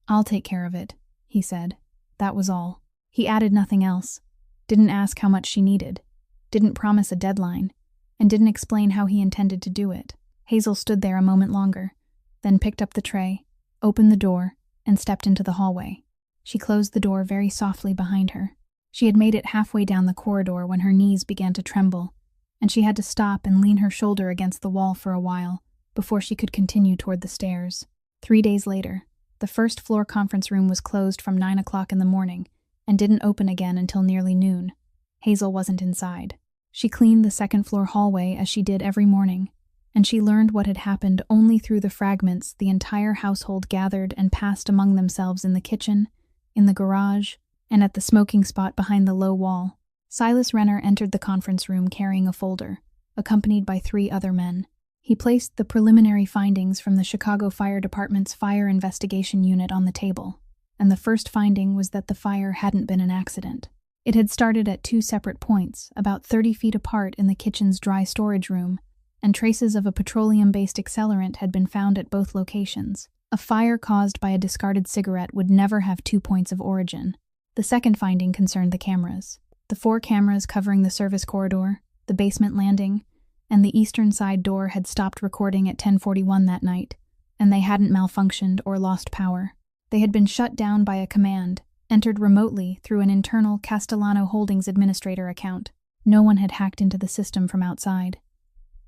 "I'll take care of it," he said. That was all. He added nothing else, didn't ask how much she needed, didn't promise a deadline, and didn't explain how he intended to do it. Hazel stood there a moment longer, then picked up the tray, opened the door, and stepped into the hallway. She closed the door very softly behind her. She had made it halfway down the corridor when her knees began to tremble, and she had to stop and lean her shoulder against the wall for a while before she could continue toward the stairs. 3 days later, the first-floor conference room was closed from 9 o'clock in the morning and didn't open again until nearly noon. Hazel wasn't inside. She cleaned the second-floor hallway as she did every morning, and she learned what had happened only through the fragments the entire household gathered and passed among themselves in the kitchen, in the garage, and at the smoking spot behind the low wall. Silas Renner entered the conference room carrying a folder, accompanied by 3 other men. He placed the preliminary findings from the Chicago Fire Department's Fire Investigation Unit on the table, and the first finding was that the fire hadn't been an accident. It had started at 2 separate points, about 30 feet apart in the kitchen's dry storage room, and traces of a petroleum-based accelerant had been found at both locations. A fire caused by a discarded cigarette would never have 2 points of origin. The second finding concerned the cameras. The 4 cameras covering the service corridor, the basement landing, and the eastern side door had stopped recording at 10:41 that night, and they hadn't malfunctioned or lost power. They had been shut down by a command, entered remotely through an internal Castellano Holdings administrator account. No one had hacked into the system from outside.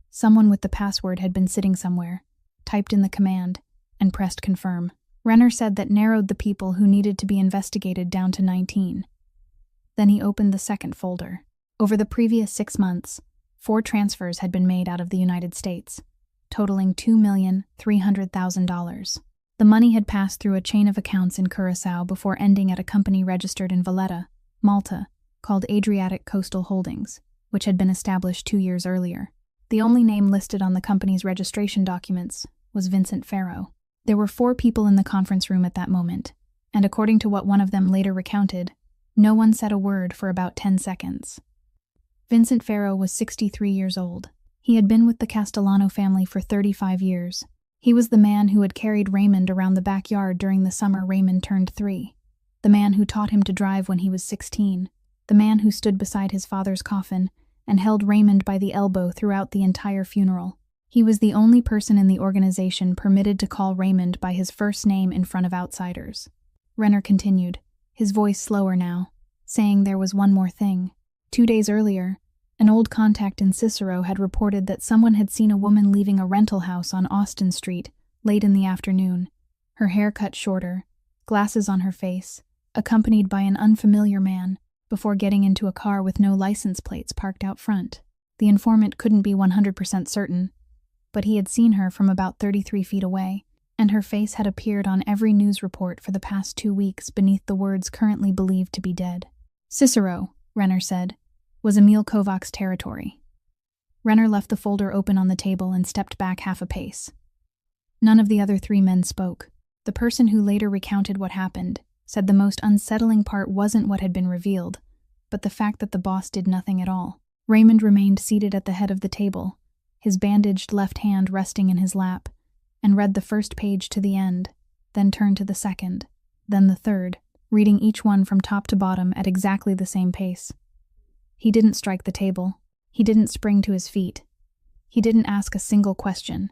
Someone with the password had been sitting somewhere, typed in the command, and pressed confirm. Renner said that narrowed the people who needed to be investigated down to 19. Then he opened the second folder. Over the previous 6 months, 4 transfers had been made out of the United States, totaling $2,300,000. The money had passed through a chain of accounts in Curacao before ending at a company registered in Valletta, Malta, called Adriatic Coastal Holdings, which had been established 2 years earlier. The only name listed on the company's registration documents was Vincent Farrow. There were 4 people in the conference room at that moment, and according to what one of them later recounted, no one said a word for about 10 seconds. Vincent Farrow was 63 years old. He had been with the Castellano family for 35 years. He was the man who had carried Raymond around the backyard during the summer Raymond turned 3, the man who taught him to drive when he was 16, the man who stood beside his father's coffin and held Raymond by the elbow throughout the entire funeral. He was the only person in the organization permitted to call Raymond by his first name in front of outsiders. Renner continued, his voice slower now, saying there was one more thing. 2 days earlier, an old contact in Cicero had reported that someone had seen a woman leaving a rental house on Austin Street late in the afternoon, her hair cut shorter, glasses on her face, accompanied by an unfamiliar man, before getting into a car with no license plates parked out front. The informant couldn't be 100% certain, but he had seen her from about 33 feet away, and her face had appeared on every news report for the past 2 weeks beneath the words currently believed to be dead. Cicero, Renner said, was Emil Kovac's territory. Renner left the folder open on the table and stepped back half a pace. None of the other 3 men spoke. The person who later recounted what happened said the most unsettling part wasn't what had been revealed, but the fact that the boss did nothing at all. Raymond remained seated at the head of the table, his bandaged left hand resting in his lap, and read the first page to the end, then turned to the second, then the third, reading each one from top to bottom at exactly the same pace. He didn't strike the table. He didn't spring to his feet. He didn't ask a single question,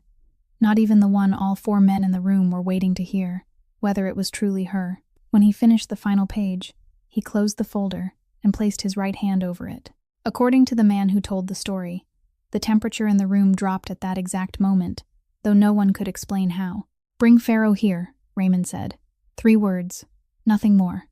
not even the one all 4 men in the room were waiting to hear, whether it was truly her. When he finished the final page, he closed the folder and placed his right hand over it. According to the man who told the story, the temperature in the room dropped at that exact moment, though no one could explain how. "Bring Pharaoh here," Raymond said. 3 words, nothing more.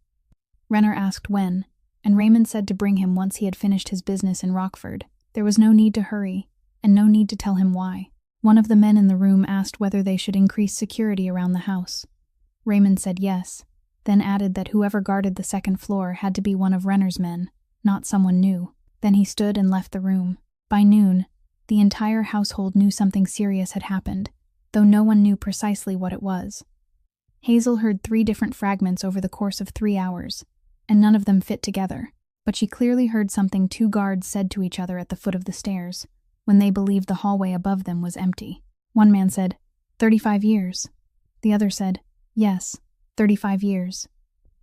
Renner asked when, and Raymond said to bring him once he had finished his business in Rockford. There was no need to hurry, and no need to tell him why. One of the men in the room asked whether they should increase security around the house. Raymond said yes, then added that whoever guarded the 2nd floor had to be one of Renner's men, not someone new. Then he stood and left the room. By noon, the entire household knew something serious had happened, though no one knew precisely what it was. Hazel heard 3 different fragments over the course of 3 hours, and none of them fit together, but she clearly heard something 2 guards said to each other at the foot of the stairs, when they believed the hallway above them was empty. One man said, 35 years. The other said, yes, 35 years,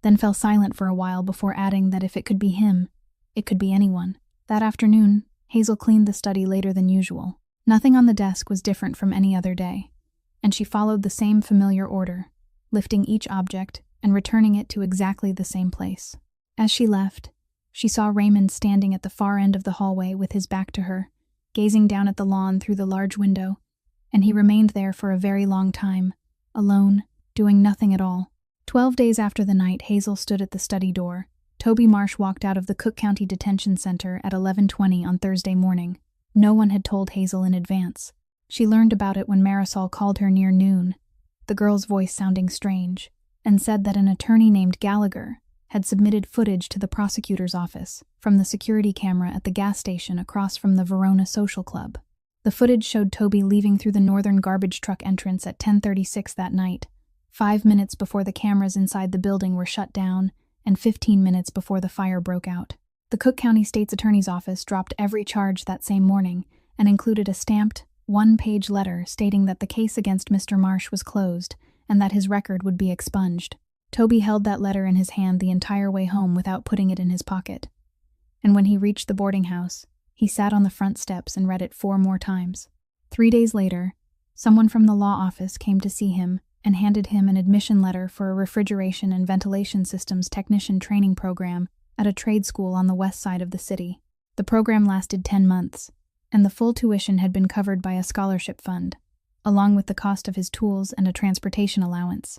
then fell silent for a while before adding that if it could be him, it could be anyone. That afternoon, Hazel cleaned the study later than usual. Nothing on the desk was different from any other day, and she followed the same familiar order, lifting each object and returning it to exactly the same place. As she left, she saw Raymond standing at the far end of the hallway with his back to her, gazing down at the lawn through the large window, and he remained there for a very long time, alone, doing nothing at all. 12 days after the night Hazel stood at the study door, Toby Marsh walked out of the Cook County Detention Center at 11:20 on Thursday morning. No one had told Hazel in advance. She learned about it when Marisol called her near noon, the girl's voice sounding strange, and said that an attorney named Gallagher had submitted footage to the prosecutor's office from the security camera at the gas station across from the Verona Social Club. The footage showed Toby leaving through the northern garbage truck entrance at 10:36 that night, 5 minutes before the cameras inside the building were shut down and 15 minutes before the fire broke out. The Cook County State's Attorney's Office dropped every charge that same morning and included a stamped, 1-page letter stating that the case against Mr. Marsh was closed and that his record would be expunged. Toby held that letter in his hand the entire way home without putting it in his pocket. And when he reached the boarding house, he sat on the front steps and read it 4 more times. 3 days later, someone from the law office came to see him and handed him an admission letter for a refrigeration and ventilation systems technician training program at a trade school on the west side of the city. The program lasted 10 months, and the full tuition had been covered by a scholarship fund, along with the cost of his tools and a transportation allowance.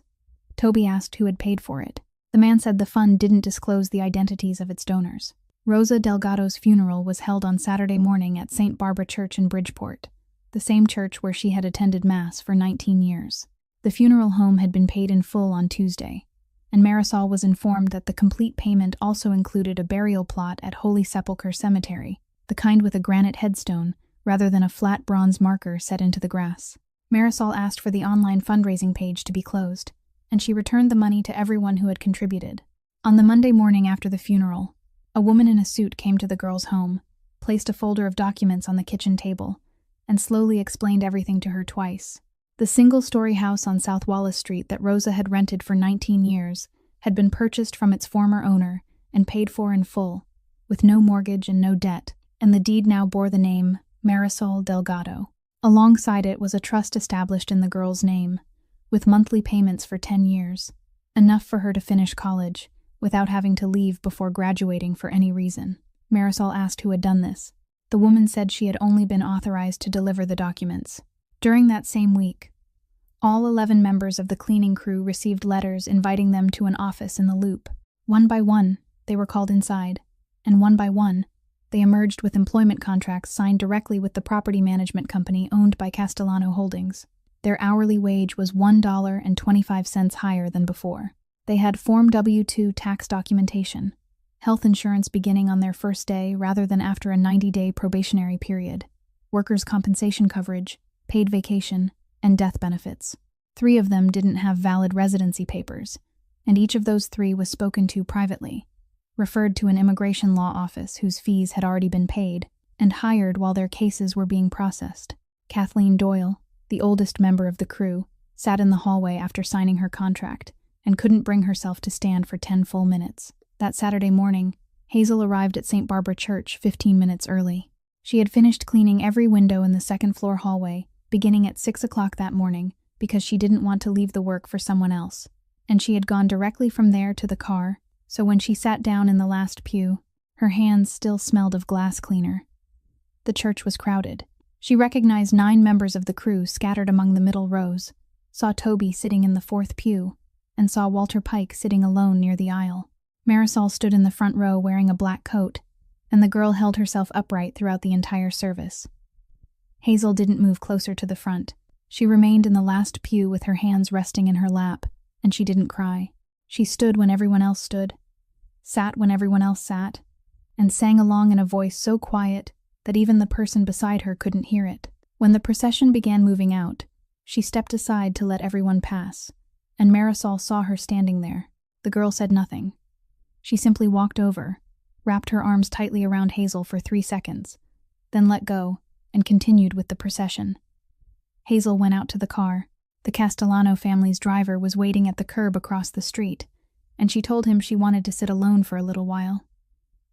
Toby asked who had paid for it. The man said the fund didn't disclose the identities of its donors. Rosa Delgado's funeral was held on Saturday morning at St. Barbara Church in Bridgeport, the same church where she had attended Mass for 19 years. The funeral home had been paid in full on Tuesday, and Marisol was informed that the complete payment also included a burial plot at Holy Sepulchre Cemetery, the kind with a granite headstone rather than a flat bronze marker set into the grass. Marisol asked for the online fundraising page to be closed, and she returned the money to everyone who had contributed. On the Monday morning after the funeral, a woman in a suit came to the girl's home, placed a folder of documents on the kitchen table, and slowly explained everything to her twice. The single-story house on South Wallace Street that Rosa had rented for 19 years had been purchased from its former owner and paid for in full, with no mortgage and no debt, and the deed now bore the name Marisol Delgado. Alongside it was a trust established in the girl's name, with monthly payments for 10 years, enough for her to finish college without having to leave before graduating for any reason. Marisol asked who had done this. The woman said she had only been authorized to deliver the documents. During that same week, all 11 members of the cleaning crew received letters inviting them to an office in the Loop. One by one, they were called inside, and one by one, they emerged with employment contracts signed directly with the property management company owned by Castellano Holdings. Their hourly wage was $1.25 higher than before. They had Form W-2 tax documentation, health insurance beginning on their first day rather than after a 90-day probationary period, workers' compensation coverage, paid vacation, and death benefits. 3 of them didn't have valid residency papers, and each of those 3 was spoken to privately, referred to an immigration law office whose fees had already been paid, and hired while their cases were being processed. Kathleen Doyle, the oldest member of the crew, sat in the hallway after signing her contract and couldn't bring herself to stand for 10 full minutes. That Saturday morning, Hazel arrived at St. Barbara Church 15 minutes early. She had finished cleaning every window in the second-floor hallway, beginning at 6 o'clock that morning, because she didn't want to leave the work for someone else, and she had gone directly from there to the car, so when she sat down in the last pew, her hands still smelled of glass cleaner. The church was crowded. She recognized 9 members of the crew scattered among the middle rows, saw Toby sitting in the 4th pew, and saw Walter Pike sitting alone near the aisle. Marisol stood in the front row wearing a black coat, and the girl held herself upright throughout the entire service. Hazel didn't move closer to the front. She remained in the last pew with her hands resting in her lap, and she didn't cry. She stood when everyone else stood, sat when everyone else sat, and sang along in a voice so quiet that even the person beside her couldn't hear it. When the procession began moving out, she stepped aside to let everyone pass, and Marisol saw her standing there. The girl said nothing. She simply walked over, wrapped her arms tightly around Hazel for 3 seconds, then let go, and continued with the procession. Hazel went out to the car. The Castellano family's driver was waiting at the curb across the street, and she told him she wanted to sit alone for a little while.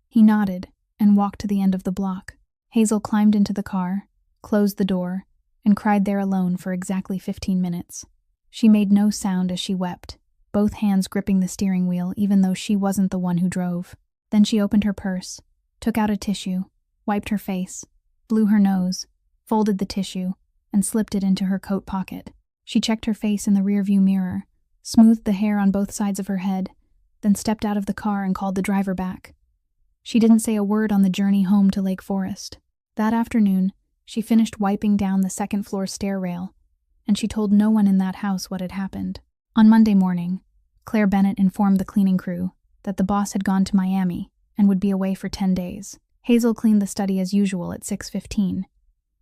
He nodded and walked to the end of the block. Hazel climbed into the car, closed the door, and cried there alone for exactly 15 minutes. She made no sound as she wept, both hands gripping the steering wheel even though she wasn't the one who drove. Then she opened her purse, took out a tissue, wiped her face, blew her nose, folded the tissue, and slipped it into her coat pocket. She checked her face in the rearview mirror, smoothed the hair on both sides of her head, then stepped out of the car and called the driver back. She didn't say a word on the journey home to Lake Forest. That afternoon, she finished wiping down the second-floor stair rail, and she told no one in that house what had happened. On Monday morning, Claire Bennett informed the cleaning crew that the boss had gone to Miami and would be away for 10 days. Hazel cleaned the study as usual at 6:15,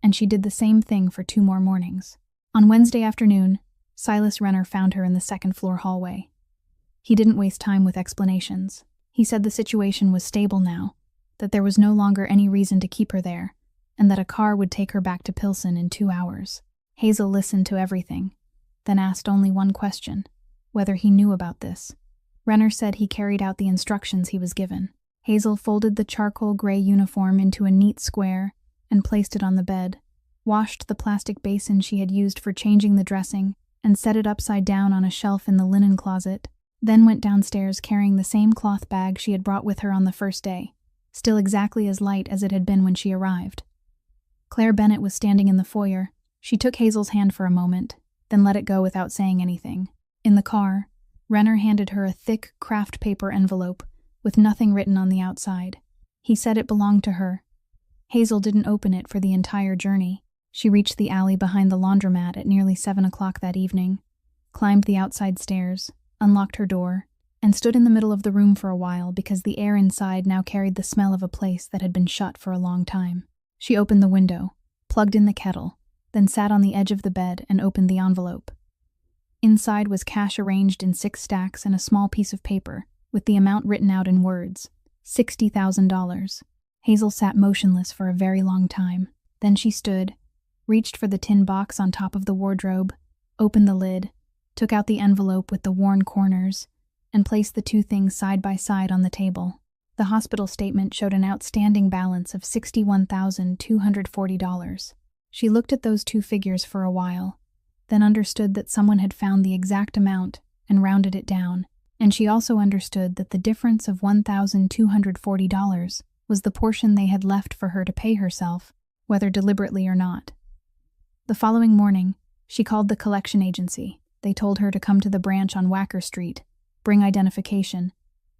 and she did the same thing for 2 more mornings. On Wednesday afternoon, Silas Renner found her in the second-floor hallway. He didn't waste time with explanations. He said the situation was stable now, that there was no longer any reason to keep her there, and that a car would take her back to Pilsen in 2 hours. Hazel listened to everything, then asked only one question, whether he knew about this. Renner said he carried out the instructions he was given. Hazel folded the charcoal gray uniform into a neat square and placed it on the bed, washed the plastic basin she had used for changing the dressing, and set it upside down on a shelf in the linen closet, then went downstairs carrying the same cloth bag she had brought with her on the first day, still exactly as light as it had been when she arrived. Claire Bennett was standing in the foyer. She took Hazel's hand for a moment, then let it go without saying anything. In the car, Renner handed her a thick craft paper envelope with nothing written on the outside. He said it belonged to her. Hazel didn't open it for the entire journey. She reached the alley behind the laundromat at nearly 7 o'clock that evening, climbed the outside stairs, unlocked her door, and stood in the middle of the room for a while because the air inside now carried the smell of a place that had been shut for a long time. She opened the window, plugged in the kettle, then sat on the edge of the bed and opened the envelope. Inside was cash arranged in 6 stacks and a small piece of paper, with the amount written out in words, $60,000. Hazel sat motionless for a very long time. Then she stood, reached for the tin box on top of the wardrobe, opened the lid, took out the envelope with the worn corners, and placed the 2 things side by side on the table. The hospital statement showed an outstanding balance of $61,240. She looked at those two figures for a while, then understood that someone had found the exact amount and rounded it down, and she also understood that the difference of $1,240 was the portion they had left for her to pay herself, whether deliberately or not. The following morning, she called the collection agency. They told her to come to the branch on Wacker Street, bring identification,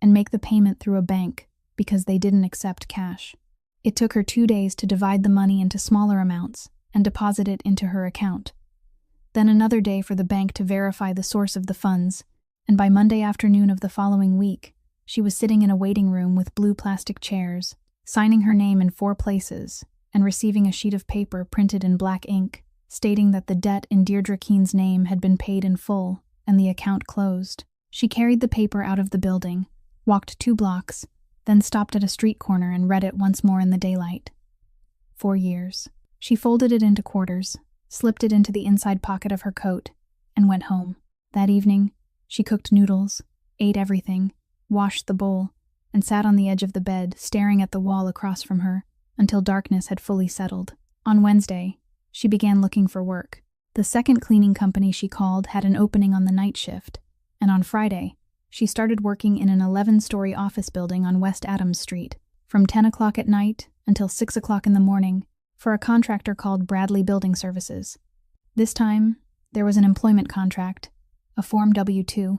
and make the payment through a bank because they didn't accept cash. It took her 2 days to divide the money into smaller amounts and deposit it into her account. Then another day for the bank to verify the source of the funds, and by Monday afternoon of the following week, she was sitting in a waiting room with blue plastic chairs, signing her name in 4 places, and receiving a sheet of paper printed in black ink, stating that the debt in Deirdre Keene's name had been paid in full and the account closed. She carried the paper out of the building, walked 2 blocks, then stopped at a street corner and read it once more in the daylight. 4 years. She folded it into quarters, slipped it into the inside pocket of her coat, and went home. That evening, she cooked noodles, ate everything, washed the bowl, and sat on the edge of the bed, staring at the wall across from her, until darkness had fully settled. On Wednesday, she began looking for work. The second cleaning company she called had an opening on the night shift, and on Friday, she started working in an 11-story office building on West Adams Street, from 10 o'clock at night until 6 o'clock in the morning, for a contractor called Bradley Building Services. This time, there was an employment contract, a Form W-2,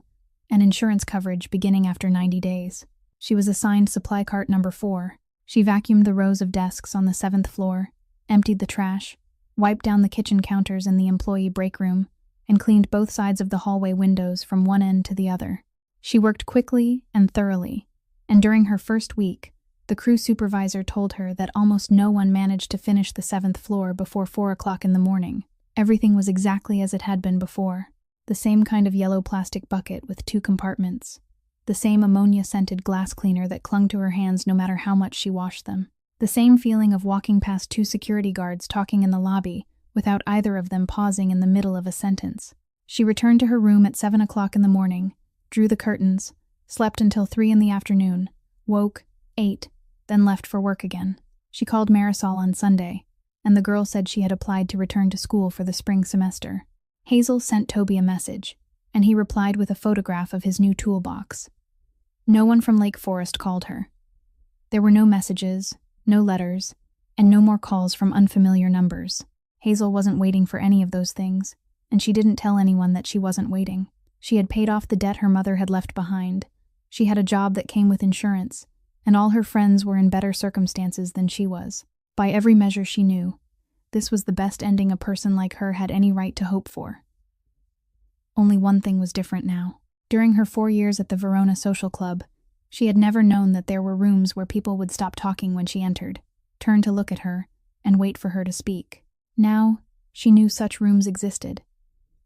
and insurance coverage beginning after 90 days. She was assigned supply cart number 4. She vacuumed the rows of desks on the 7th floor, emptied the trash, wiped down the kitchen counters in the employee break room, and cleaned both sides of the hallway windows from one end to the other. She worked quickly and thoroughly, and during her first week, the crew supervisor told her that almost no one managed to finish the 7th floor before 4 o'clock in the morning. Everything was exactly as it had been before. The same kind of yellow plastic bucket with 2 compartments. The same ammonia-scented glass cleaner that clung to her hands no matter how much she washed them. The same feeling of walking past 2 security guards talking in the lobby without either of them pausing in the middle of a sentence. She returned to her room at 7 o'clock in the morning, drew the curtains, slept until 3 in the afternoon, woke, ate, then left for work again. She called Marisol on Sunday, and the girl said she had applied to return to school for the spring semester. Hazel sent Toby a message, and he replied with a photograph of his new toolbox. No one from Lake Forest called her. There were no messages, no letters, and no more calls from unfamiliar numbers. Hazel wasn't waiting for any of those things, and she didn't tell anyone that she wasn't waiting. She had paid off the debt her mother had left behind. She had a job that came with insurance, and all her friends were in better circumstances than she was. By every measure she knew, this was the best ending a person like her had any right to hope for. Only one thing was different now. During her 4 years at the Verona Social Club, she had never known that there were rooms where people would stop talking when she entered, turn to look at her, and wait for her to speak. Now, she knew such rooms existed.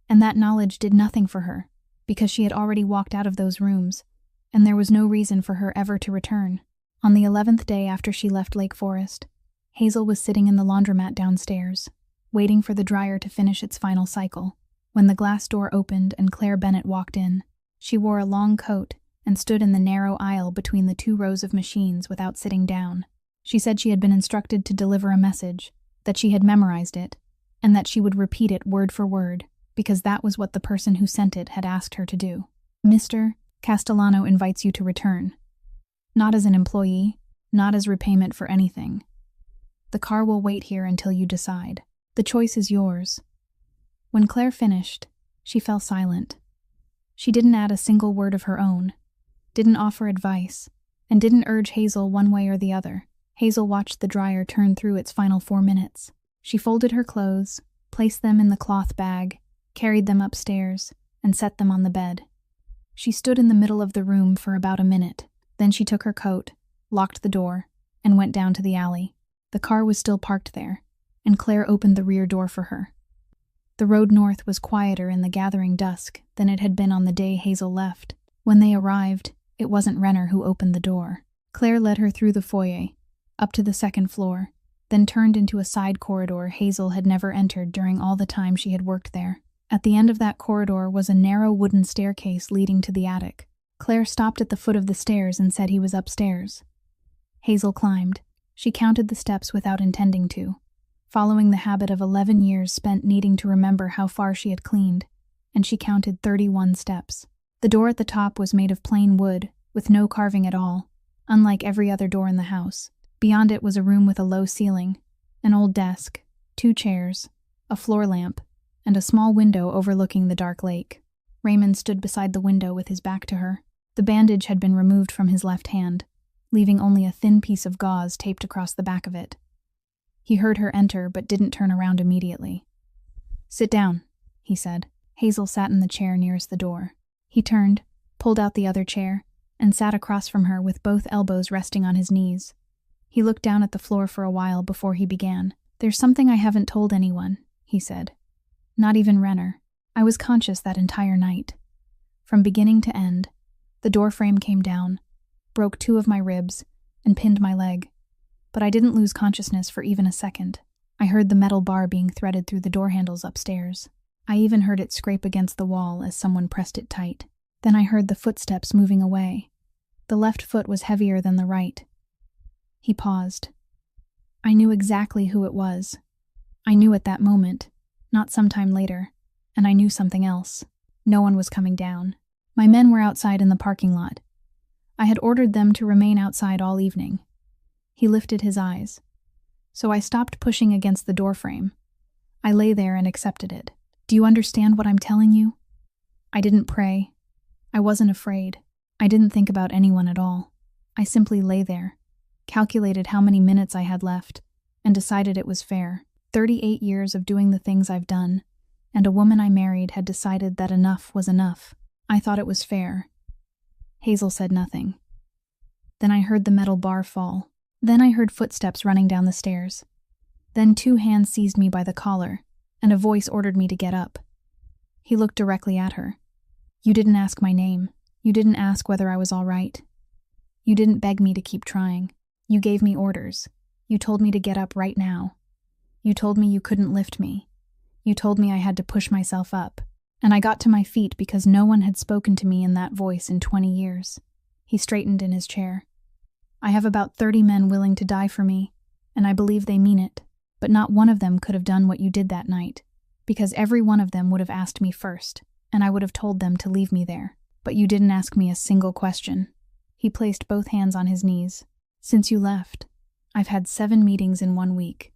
And that knowledge did nothing for her, because she had already walked out of those rooms, and there was no reason for her ever to return. On the 11th day after she left Lake Forest, Hazel was sitting in the laundromat downstairs, waiting for the dryer to finish its final cycle, when the glass door opened and Claire Bennett walked in. She wore a long coat and stood in the narrow aisle between the 2 rows of machines without sitting down. She said she had been instructed to deliver a message, that she had memorized it, and that she would repeat it word for word, because that was what the person who sent it had asked her to do. Mr. Castellano invites you to return. Not as an employee, not as repayment for anything. The car will wait here until you decide. The choice is yours. When Claire finished, she fell silent. She didn't add a single word of her own, didn't offer advice, and didn't urge Hazel one way or the other. Hazel watched the dryer turn through its final 4 minutes. She folded her clothes, placed them in the cloth bag, carried them upstairs, and set them on the bed. She stood in the middle of the room for about a minute. Then she took her coat, locked the door, and went down to the alley. The car was still parked there, and Claire opened the rear door for her. The road north was quieter in the gathering dusk than it had been on the day Hazel left. When they arrived, it wasn't Renner who opened the door. Claire led her through the foyer, up to the 2nd floor, then turned into a side corridor Hazel had never entered during all the time she had worked there. At the end of that corridor was a narrow wooden staircase leading to the attic. Claire stopped at the foot of the stairs and said he was upstairs. Hazel climbed. She counted the steps without intending to. following the habit of 11 years spent needing to remember how far she had cleaned, and she counted 31 steps. The door at the top was made of plain wood, with no carving at all, unlike every other door in the house. Beyond it was a room with a low ceiling, an old desk, 2 chairs, a floor lamp, and a small window overlooking the dark lake. Raymond stood beside the window with his back to her. The bandage had been removed from his left hand, leaving only a thin piece of gauze taped across the back of it. He heard her enter but didn't turn around immediately. "Sit down," he said. Hazel sat in the chair nearest the door. He turned, pulled out the other chair, and sat across from her with both elbows resting on his knees. He looked down at the floor for a while before he began. "There's something I haven't told anyone," he said. "Not even Renner. I was conscious that entire night. From beginning to end, the door frame came down, broke 2 of my ribs, and pinned my leg. But I didn't lose consciousness for even a second. I heard the metal bar being threaded through the door handles upstairs. I even heard it scrape against the wall as someone pressed it tight. Then I heard the footsteps moving away. The left foot was heavier than the right." He paused. "I knew exactly who it was. I knew at that moment, not sometime later, and I knew something else. No one was coming down. My men were outside in the parking lot. I had ordered them to remain outside all evening." He lifted his eyes. "So I stopped pushing against the doorframe. I lay there and accepted it. Do you understand what I'm telling you? I didn't pray. I wasn't afraid. I didn't think about anyone at all. I simply lay there, calculated how many minutes I had left, and decided it was fair. 38 years of doing the things I've done, and a woman I married had decided that enough was enough. I thought it was fair." Hazel said nothing. Then I heard the metal bar fall. Then I heard footsteps running down the stairs. Then 2 hands seized me by the collar, and a voice ordered me to get up. He looked directly at her. "You didn't ask my name. You didn't ask whether I was all right. You didn't beg me to keep trying. You gave me orders. You told me to get up right now. You told me you couldn't lift me. You told me I had to push myself up. And I got to my feet because no one had spoken to me in that voice in 20 years. He straightened in his chair. "I have about 30 men willing to die for me, and I believe they mean it. But not one of them could have done what you did that night, because every one of them would have asked me first, and I would have told them to leave me there. But you didn't ask me a single question." He placed both hands on his knees. "Since you left, I've had 7 meetings in 1 week,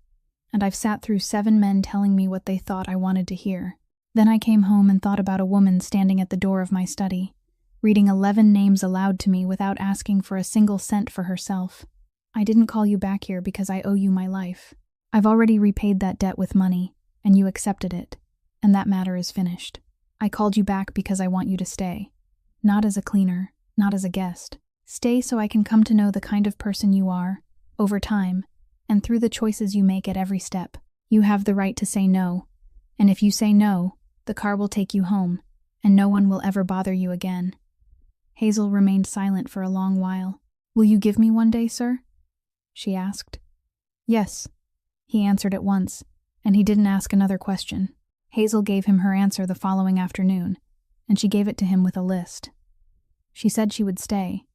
and I've sat through 7 men telling me what they thought I wanted to hear. Then I came home and thought about a woman standing at the door of my study, reading 11 names aloud to me without asking for a single cent for herself. I didn't call you back here because I owe you my life. I've already repaid that debt with money, and you accepted it, and that matter is finished. I called you back because I want you to stay. Not as a cleaner, not as a guest. Stay so I can come to know the kind of person you are, over time, and through the choices you make at every step. You have the right to say no, and if you say no, the car will take you home, and no one will ever bother you again." Hazel remained silent for a long while. "Will you give me one day, sir?" she asked. "Yes," he answered at once, and he didn't ask another question. Hazel gave him her answer the following afternoon, and she gave it to him with a list. She said she would stay,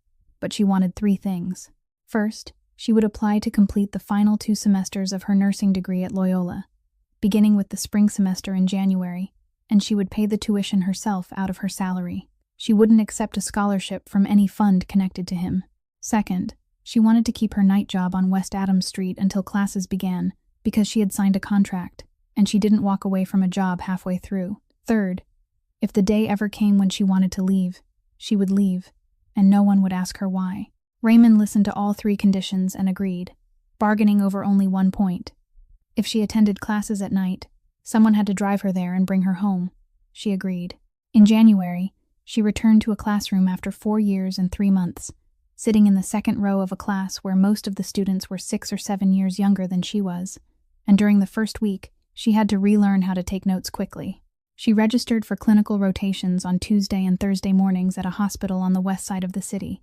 but she wanted 3 things. First, she would apply to complete the final 2 semesters of her nursing degree at Loyola, beginning with the spring semester in January, and she would pay the tuition herself out of her salary. She wouldn't accept a scholarship from any fund connected to him. Second, she wanted to keep her night job on West Adams Street until classes began, because she had signed a contract, and she didn't walk away from a job halfway through. Third, if the day ever came when she wanted to leave, she would leave, and no one would ask her why. Raymond listened to all 3 conditions and agreed, bargaining over only one point. If she attended classes at night, someone had to drive her there and bring her home. She agreed. In January, she returned to a classroom after 4 years and 3 months, sitting in the second row of a class where most of the students were 6 or 7 years younger than she was, and during the first week, she had to relearn how to take notes quickly. She registered for clinical rotations on Tuesday and Thursday mornings at a hospital on the west side of the city.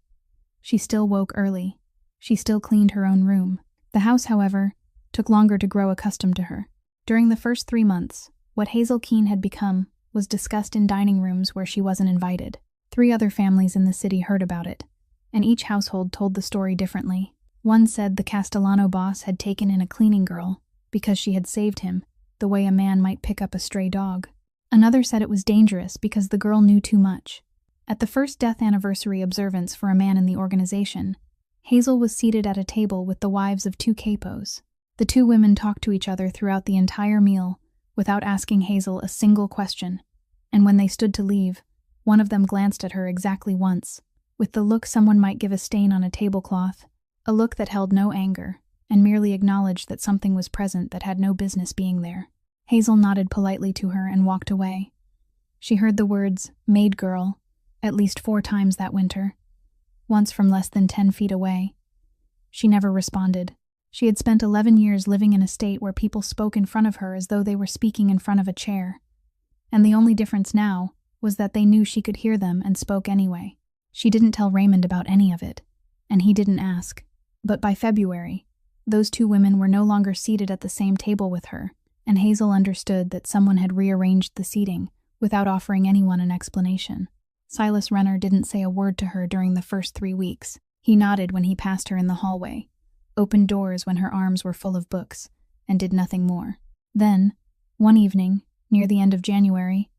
She still woke early. She still cleaned her own room. The house, however, took longer to grow accustomed to her. During the first 3 months, what Hazel Keene had become was discussed in dining rooms where she wasn't invited. 3 other families in the city heard about it, and each household told the story differently. One said the Castellano boss had taken in a cleaning girl, because she had saved him, the way a man might pick up a stray dog. Another said it was dangerous because the girl knew too much. At the first death anniversary observance for a man in the organization, Hazel was seated at a table with the wives of 2 capos. The 2 women talked to each other throughout the entire meal without asking Hazel a single question, and when they stood to leave, one of them glanced at her exactly once, with the look someone might give a stain on a tablecloth, a look that held no anger, and merely acknowledged that something was present that had no business being there. Hazel nodded politely to her and walked away. She heard the words, "maid girl," at least 4 times that winter, once from less than 10 feet away. She never responded. She had spent 11 years living in a state where people spoke in front of her as though they were speaking in front of a chair. And the only difference now was that they knew she could hear them and spoke anyway. She didn't tell Raymond about any of it, and he didn't ask. But by February, those 2 women were no longer seated at the same table with her, and Hazel understood that someone had rearranged the seating without offering anyone an explanation. Silas Renner didn't say a word to her during the first 3 weeks. He nodded when he passed her in the hallway, opened doors when her arms were full of books, and did nothing more. Then, one evening, near the end of January,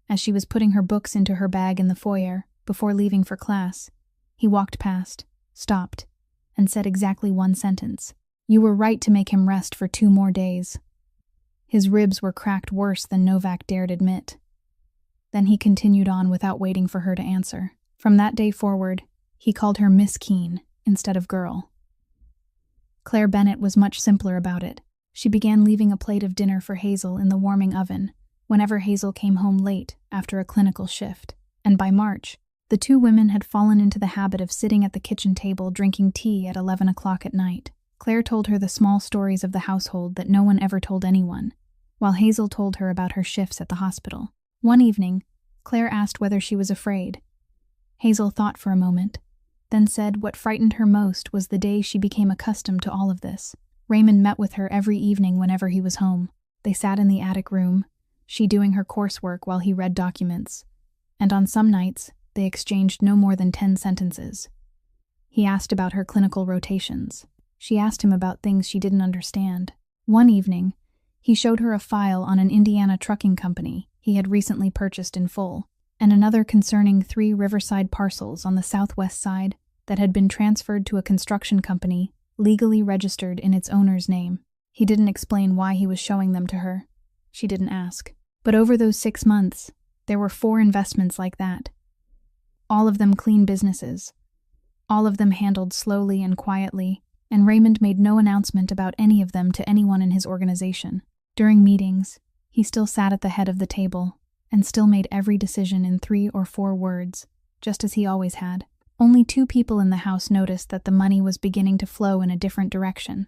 as she was putting her books into her bag in the foyer before leaving for class, he walked past, stopped, and said exactly one sentence. "You were right to make him rest for 2 more days." His ribs were cracked worse than Novak dared admit. Then he continued on without waiting for her to answer. From that day forward, he called her Miss Keene instead of girl. Claire Bennett was much simpler about it. She began leaving a plate of dinner for Hazel in the warming oven whenever Hazel came home late after a clinical shift, and by March, the 2 women had fallen into the habit of sitting at the kitchen table drinking tea at 11 o'clock at night. Claire told her the small stories of the household that no one ever told anyone, while Hazel told her about her shifts at the hospital. One evening, Claire asked whether she was afraid. Hazel thought for a moment, then said what frightened her most was the day she became accustomed to all of this. Raymond met with her every evening whenever he was home. They sat in the attic room, she doing her coursework while he read documents, and on some nights, they exchanged no more than 10 sentences. He asked about her clinical rotations. She asked him about things she didn't understand. One evening, he showed her a file on an Indiana trucking company he had recently purchased in full, and another concerning 3 riverside parcels on the southwest side that had been transferred to a construction company legally registered in its owner's name. He didn't explain why he was showing them to her. She didn't ask. But over those 6 months, there were 4 investments like that. All of them clean businesses. All of them handled slowly and quietly, and Raymond made no announcement about any of them to anyone in his organization. During meetings, he still sat at the head of the table and still made every decision in 3 or 4 words, just as he always had. Only 2 people in the house noticed that the money was beginning to flow in a different direction.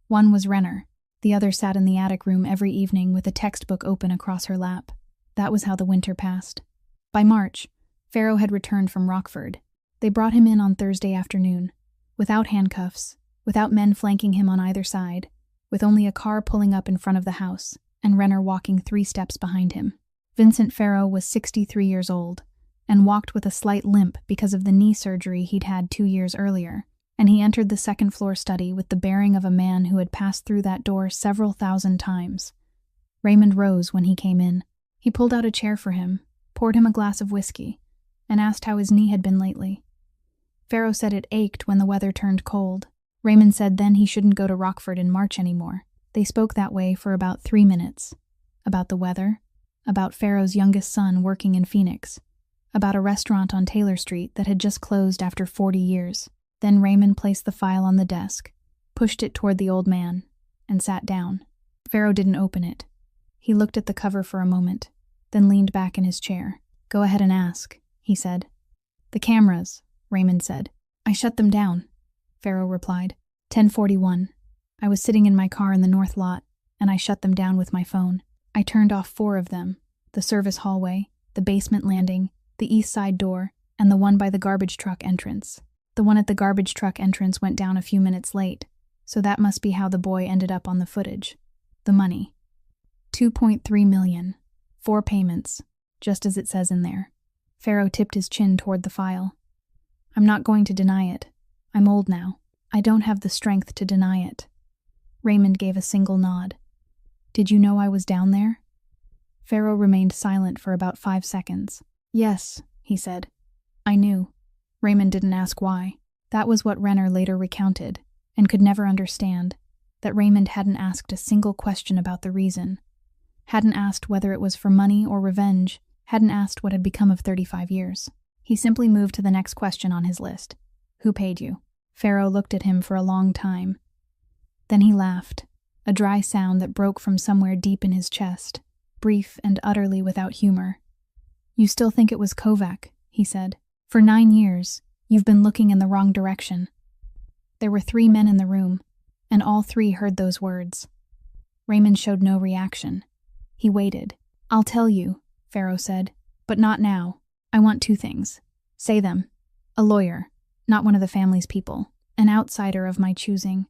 One was Renner. The other sat in the attic room every evening with a textbook open across her lap. That was how the winter passed. By March, Farrow had returned from Rockford. They brought him in on Thursday afternoon, without handcuffs, without men flanking him on either side, with only a car pulling up in front of the house, and Renner walking 3 steps behind him. Vincent Farrow was 63 years old, and walked with a slight limp because of the knee surgery he'd had 2 years earlier, and he entered the second-floor study with the bearing of a man who had passed through that door several thousand times. Raymond rose when he came in. He pulled out a chair for him, poured him a glass of whiskey, and asked how his knee had been lately. Farrow said it ached when the weather turned cold. Raymond said then he shouldn't go to Rockford in March anymore. They spoke that way for about 3 minutes. About the weather, about Farrow's youngest son working in Phoenix, about a restaurant on Taylor Street that had just closed after 40 years. Then Raymond placed the file on the desk, pushed it toward the old man, and sat down. Farrow didn't open it. He looked at the cover for a moment, then leaned back in his chair. "Go ahead and ask," he said. "The cameras," Raymond said. "I shut them down," Farrow replied. 10:41. I was sitting in my car in the north lot, and I shut them down with my phone. I turned off 4 of them, the service hallway, the basement landing, the east side door, and the one by the garbage truck entrance. The one at the garbage truck entrance went down a few minutes late, so that must be how the boy ended up on the footage. The money. 2.3 million. 4 payments, just as it says in there. Farrow tipped his chin toward the file. "I'm not going to deny it. I'm old now. I don't have the strength to deny it. Raymond gave a single nod. Did you know I was down there? Farrow remained silent for about 5 seconds. Yes, he said. I knew. Raymond didn't ask why. That was what Renner later recounted, and could never understand, that Raymond hadn't asked a single question about the reason. Hadn't asked whether it was for money or revenge, hadn't asked what had become of 35 years. He simply moved to the next question on his list. Who paid you? Farrow looked at him for a long time. Then he laughed, a dry sound that broke from somewhere deep in his chest, brief and utterly without humor. You still think it was Kovac, he said. For 9 years, you've been looking in the wrong direction. There were 3 men in the room, and all 3 heard those words. Raymond showed no reaction. He waited. I'll tell you, Farrow said, but not now. I want 2 things. Say them. A lawyer, not one of the family's people, an outsider of my choosing,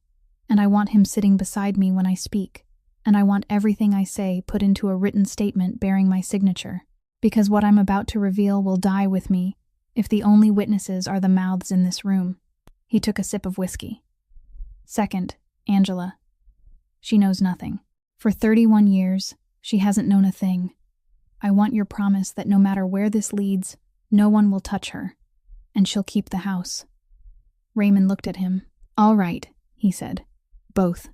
and I want him sitting beside me when I speak, and I want everything I say put into a written statement bearing my signature, because what I'm about to reveal will die with me if the only witnesses are the mouths in this room. He took a sip of whiskey. Second, Angela. She knows nothing. For 31 years, she hasn't known a thing. I want your promise that no matter where this leads, no one will touch her, and she'll keep the house. Raymond looked at him. All right, he said. Both.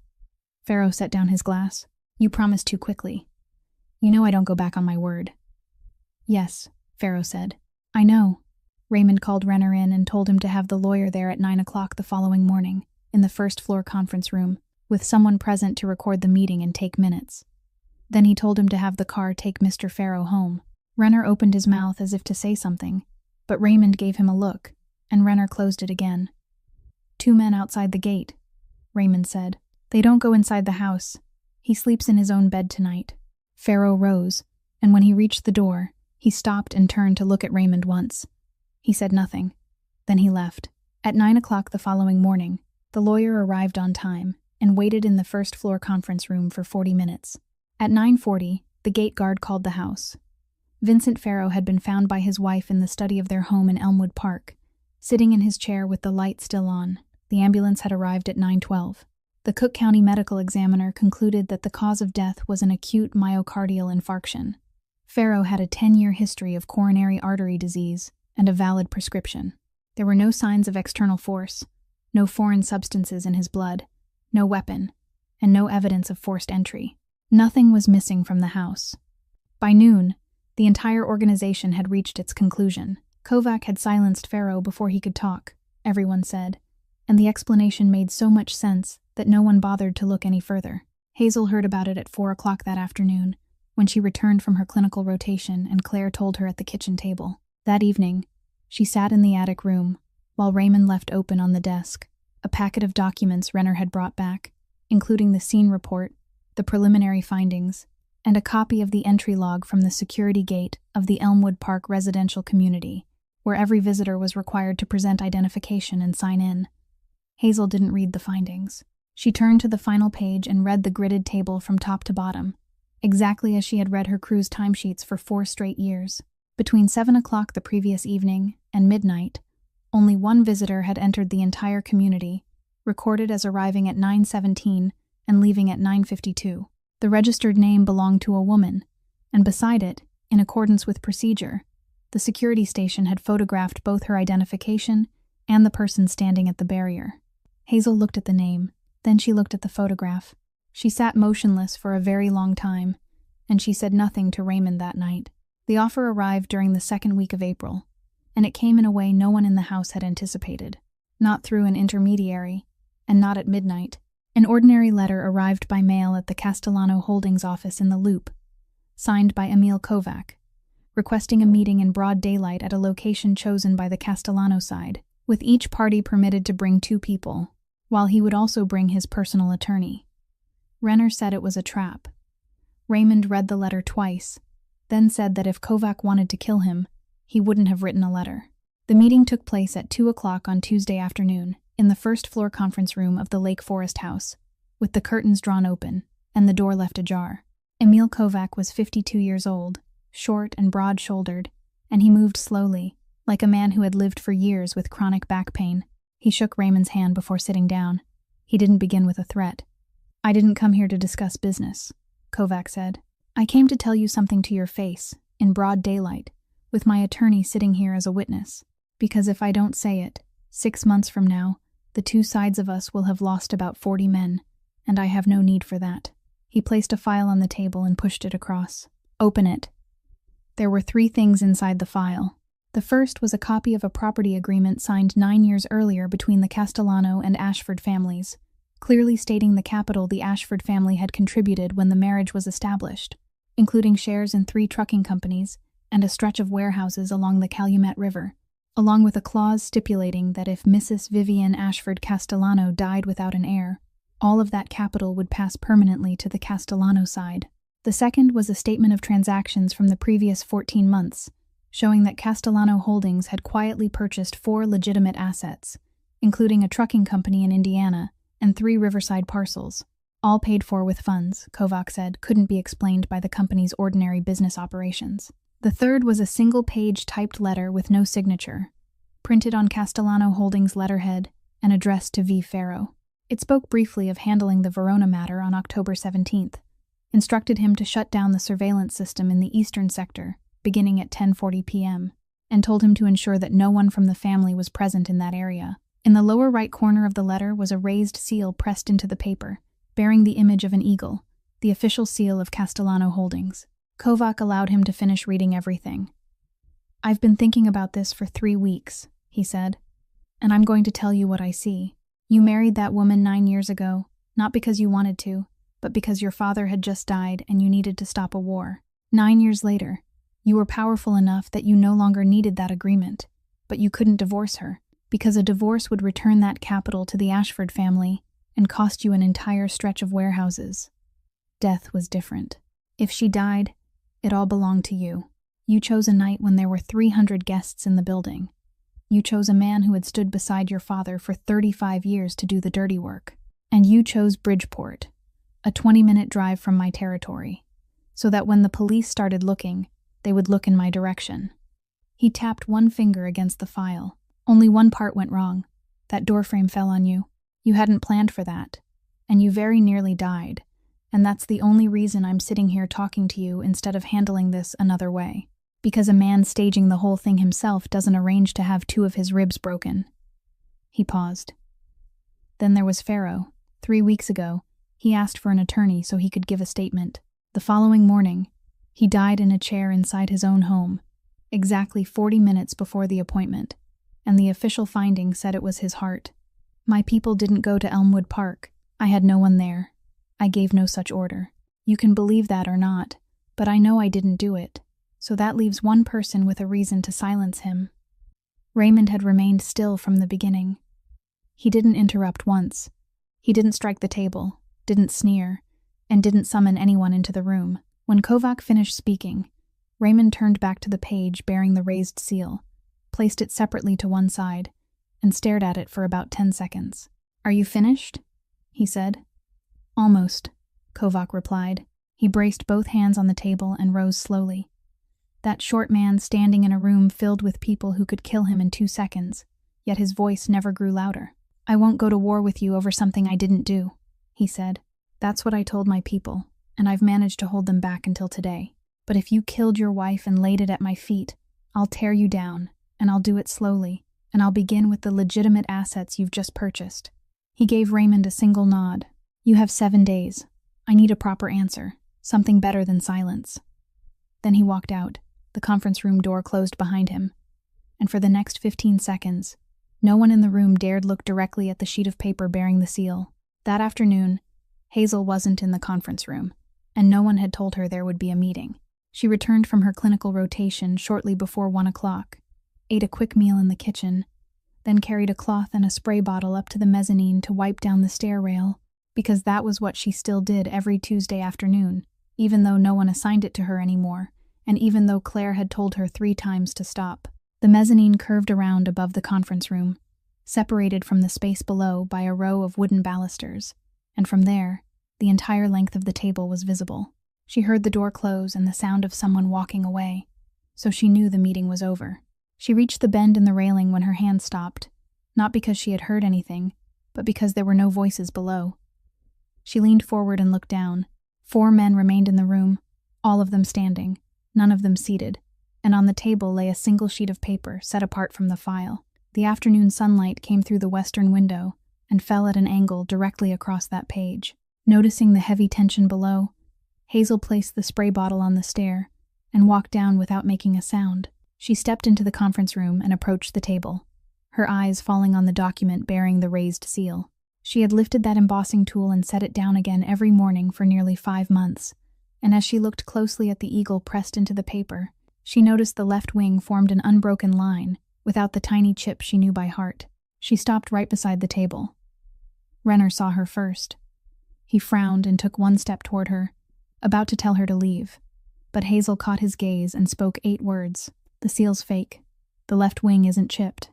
Farrow set down his glass. You promised too quickly. You know I don't go back on my word. Yes, Farrow said. I know. Raymond called Renner in and told him to have the lawyer there at 9 o'clock the following morning, in the first-floor conference room, with someone present to record the meeting and take minutes. Then he told him to have the car take Mr. Farrow home. Renner opened his mouth as if to say something, but Raymond gave him a look, and Renner closed it again. 2 men outside the gate, Raymond said. They don't go inside the house. He sleeps in his own bed tonight. Farrow rose, and when he reached the door, he stopped and turned to look at Raymond once. He said nothing. Then he left. At 9 o'clock the following morning, the lawyer arrived on time and waited in the first-floor conference room for 40 minutes. At 9:40, the gate guard called the house. Vincent Farrow had been found by his wife in the study of their home in Elmwood Park, sitting in his chair with the light still on. The ambulance had arrived at 9:12. The Cook County medical examiner concluded that the cause of death was an acute myocardial infarction. Farrow had a 10-year history of coronary artery disease and a valid prescription. There were no signs of external force, no foreign substances in his blood, no weapon, and no evidence of forced entry. Nothing was missing from the house. By noon, the entire organization had reached its conclusion. Kovac had silenced Farrow before he could talk, everyone said, and the explanation made so much sense that no one bothered to look any further. Hazel heard about it at 4 o'clock that afternoon, when she returned from her clinical rotation and Claire told her at the kitchen table. That evening, she sat in the attic room, while Raymond left open on the desk a packet of documents Renner had brought back, including the scene report, the preliminary findings, and a copy of the entry log from the security gate of the Elmwood Park residential community, where every visitor was required to present identification and sign in. Hazel didn't read the findings. She turned to the final page and read the gridded table from top to bottom, exactly as she had read her crew's timesheets for 4 straight years. Between 7 o'clock the previous evening and midnight, only 1 visitor had entered the entire community, recorded as arriving at 9:17 and leaving at 9:52. The registered name belonged to a woman, and beside it, in accordance with procedure, the security station had photographed both her identification and the person standing at the barrier. Hazel looked at the name, then she looked at the photograph. She sat motionless for a very long time, and she said nothing to Raymond that night. The offer arrived during the 2nd week of April, and it came in a way no one in the house had anticipated. Not through an intermediary, and not at midnight. An ordinary letter arrived by mail at the Castellano Holdings office in the Loop, signed by Emil Kovac, requesting a meeting in broad daylight at a location chosen by the Castellano side, with each party permitted to bring 2 people, while he would also bring his personal attorney. Renner said it was a trap. Raymond read the letter twice, then said that if Kovac wanted to kill him, he wouldn't have written a letter. The meeting took place at 2 o'clock on Tuesday afternoon, in the first-floor conference room of the Lake Forest House, with the curtains drawn open and the door left ajar. Emil Kovac was 52 years old, short and broad-shouldered, and he moved slowly, like a man who had lived for years with chronic back pain. He shook Raymond's hand before sitting down. He didn't begin with a threat. I didn't come here to discuss business, Kovac said. I came to tell you something to your face, in broad daylight, with my attorney sitting here as a witness. Because if I don't say it, 6 months from now, the two sides of us will have lost about 40 men, and I have no need for that. He placed a file on the table and pushed it across. Open it. There were 3 things inside the file. The first was a copy of a property agreement signed 9 years earlier between the Castellano and Ashford families, clearly stating the capital the Ashford family had contributed when the marriage was established, including shares in 3 trucking companies and a stretch of warehouses along the Calumet River, along with a clause stipulating that if Mrs. Vivian Ashford Castellano died without an heir, all of that capital would pass permanently to the Castellano side. The second was a statement of transactions from the previous 14 months, showing that Castellano Holdings had quietly purchased 4 legitimate assets, including a trucking company in Indiana and 3 riverside parcels, all paid for with funds, Kovac said, couldn't be explained by the company's ordinary business operations. The third was a single-page typed letter with no signature, printed on Castellano Holdings letterhead and addressed to V. Farrow. It spoke briefly of handling the Verona matter on October 17th, instructed him to shut down the surveillance system in the eastern sector, beginning at 10:40 p.m., and told him to ensure that no one from the family was present in that area. In the lower right corner of the letter was a raised seal pressed into the paper, bearing the image of an eagle, the official seal of Castellano Holdings. Kovac allowed him to finish reading everything. I've been thinking about this for 3 weeks, he said, and I'm going to tell you what I see. You married that woman 9 years ago, not because you wanted to, but because your father had just died and you needed to stop a war. 9 years later, you were powerful enough that you no longer needed that agreement, but you couldn't divorce her, because a divorce would return that capital to the Ashford family and cost you an entire stretch of warehouses. Death was different. If she died, it all belonged to you. You chose a night when there were 300 guests in the building. You chose a man who had stood beside your father for 35 years to do the dirty work. And you chose Bridgeport, a 20-minute drive from my territory, so that when the police started looking, they would look in my direction. He tapped one finger against the file. Only one part went wrong. That doorframe fell on you. You hadn't planned for that, and you very nearly died. And that's the only reason I'm sitting here talking to you instead of handling this another way. Because a man staging the whole thing himself doesn't arrange to have 2 of his ribs broken. He paused. Then there was Farrow. 3 weeks ago, he asked for an attorney so he could give a statement. The following morning, he died in a chair inside his own home, exactly 40 minutes before the appointment, and the official finding said it was his heart. My people didn't go to Elmwood Park. I had no one there. I gave no such order. You can believe that or not, but I know I didn't do it, so that leaves one person with a reason to silence him. Raymond had remained still from the beginning. He didn't interrupt once. He didn't strike the table, didn't sneer, and didn't summon anyone into the room. When Kovac finished speaking, Raymond turned back to the page bearing the raised seal, placed it separately to one side, and stared at it for about 10 seconds. Are you finished? He said. Almost, Kovac replied. He braced both hands on the table and rose slowly. That short man standing in a room filled with people who could kill him in 2 seconds, yet his voice never grew louder. I won't go to war with you over something I didn't do, he said. That's what I told my people, and I've managed to hold them back until today. But if you killed your wife and laid it at my feet, I'll tear you down, and I'll do it slowly, and I'll begin with the legitimate assets you've just purchased. He gave Raymond a single nod. You have 7 days. I need a proper answer, something better than silence. Then he walked out. The conference room door closed behind him, and for the next 15 seconds, no one in the room dared look directly at the sheet of paper bearing the seal. That afternoon, Hazel wasn't in the conference room, and no one had told her there would be a meeting. She returned from her clinical rotation shortly before 1 o'clock, ate a quick meal in the kitchen, then carried a cloth and a spray bottle up to the mezzanine to wipe down the stair rail, because that was what she still did every Tuesday afternoon, even though no one assigned it to her anymore, and even though Claire had told her 3 times to stop. The mezzanine curved around above the conference room, separated from the space below by a row of wooden balusters, and from there, the entire length of the table was visible. She heard the door close and the sound of someone walking away, so she knew the meeting was over. She reached the bend in the railing when her hand stopped, not because she had heard anything, but because there were no voices below. She leaned forward and looked down. 4 men remained in the room, all of them standing, none of them seated, and on the table lay a single sheet of paper set apart from the file. The afternoon sunlight came through the western window and fell at an angle directly across that page. Noticing the heavy tension below, Hazel placed the spray bottle on the stair and walked down without making a sound. She stepped into the conference room and approached the table, her eyes falling on the document bearing the raised seal. She had lifted that embossing tool and set it down again every morning for nearly 5 months, and as she looked closely at the eagle pressed into the paper, she noticed the left wing formed an unbroken line without the tiny chip she knew by heart. She stopped right beside the table. Renner saw her first. He frowned and took 1 step toward her, about to tell her to leave, but Hazel caught his gaze and spoke 8 words. "The seal's fake. The left wing isn't chipped."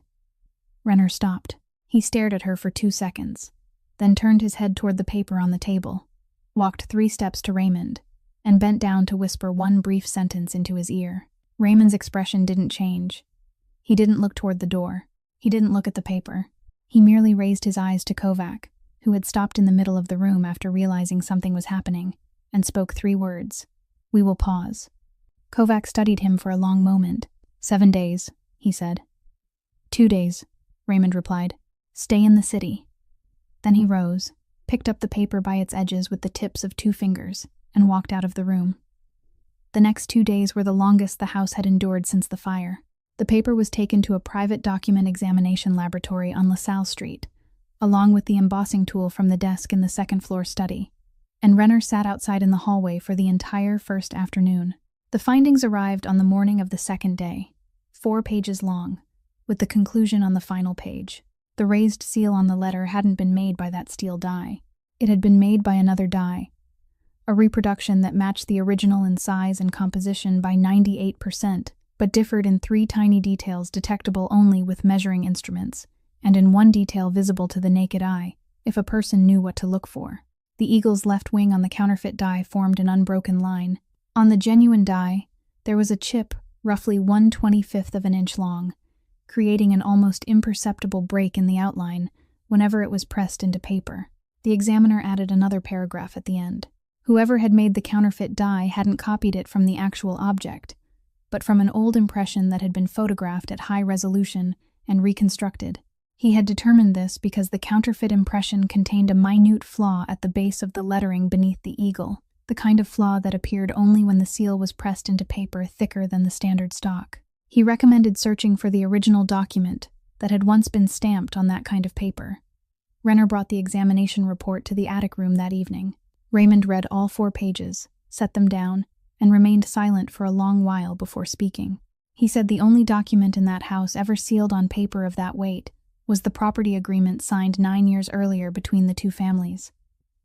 Renner stopped. He stared at her for 2 seconds, then turned his head toward the paper on the table, walked 3 steps to Raymond, and bent down to whisper 1 brief sentence into his ear. Raymond's expression didn't change. He didn't look toward the door. He didn't look at the paper. He merely raised his eyes to Kovac, who had stopped in the middle of the room after realizing something was happening, and spoke 3 words. "We will pause." Kovac studied him for a long moment. 7 days, he said. 2 days, Raymond replied. "Stay in the city." Then he rose, picked up the paper by its edges with the tips of 2 fingers, and walked out of the room. The next 2 days were the longest the house had endured since the fire. The paper was taken to a private document examination laboratory on LaSalle Street, along with the embossing tool from the desk in the second-floor study, and Renner sat outside in the hallway for the entire first afternoon. The findings arrived on the morning of the 2nd day, 4 pages long, with the conclusion on the final page. The raised seal on the letter hadn't been made by that steel die. It had been made by another die, a reproduction that matched the original in size and composition by 98%, but differed in 3 tiny details detectable only with measuring instruments, and in 1 detail visible to the naked eye, if a person knew what to look for. The eagle's left wing on the counterfeit die formed an unbroken line. On the genuine die, there was a chip roughly 1/25 of an inch long, creating an almost imperceptible break in the outline whenever it was pressed into paper. The examiner added another paragraph at the end. Whoever had made the counterfeit die hadn't copied it from the actual object, but from an old impression that had been photographed at high resolution and reconstructed. He had determined this because the counterfeit impression contained a minute flaw at the base of the lettering beneath the eagle, the kind of flaw that appeared only when the seal was pressed into paper thicker than the standard stock. He recommended searching for the original document that had once been stamped on that kind of paper. Renner brought the examination report to the attic room that evening. Raymond read all 4 pages, set them down, and remained silent for a long while before speaking. He said the only document in that house ever sealed on paper of that weight was the property agreement signed 9 years earlier between the 2 families.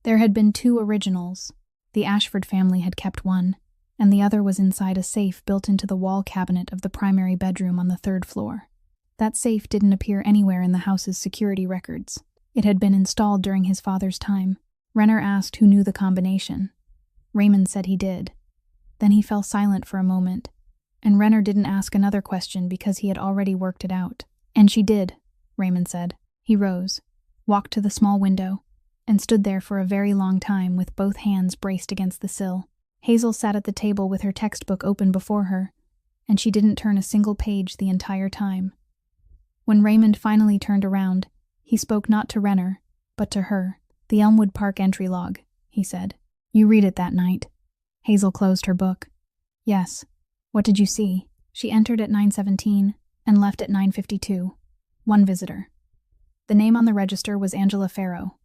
There had been 2 originals. The Ashford family had kept one, and the other was inside a safe built into the wall cabinet of the primary bedroom on the 3rd floor. That safe didn't appear anywhere in the house's security records. It had been installed during his father's time. Renner asked who knew the combination. Raymond said he did. Then he fell silent for a moment, and Renner didn't ask another question because he had already worked it out. "And she did," Raymond said. He rose, walked to the small window, and stood there for a very long time with both hands braced against the sill. Hazel sat at the table with her textbook open before her, and she didn't turn a single page the entire time. When Raymond finally turned around, he spoke not to Renner, but to her. "The Elmwood Park entry log," he said. "You read it that night." Hazel closed her book. "Yes. What did you see?" She entered at 9:17 and left at 9:52. 1 visitor. The name on the register was Angela Farrow.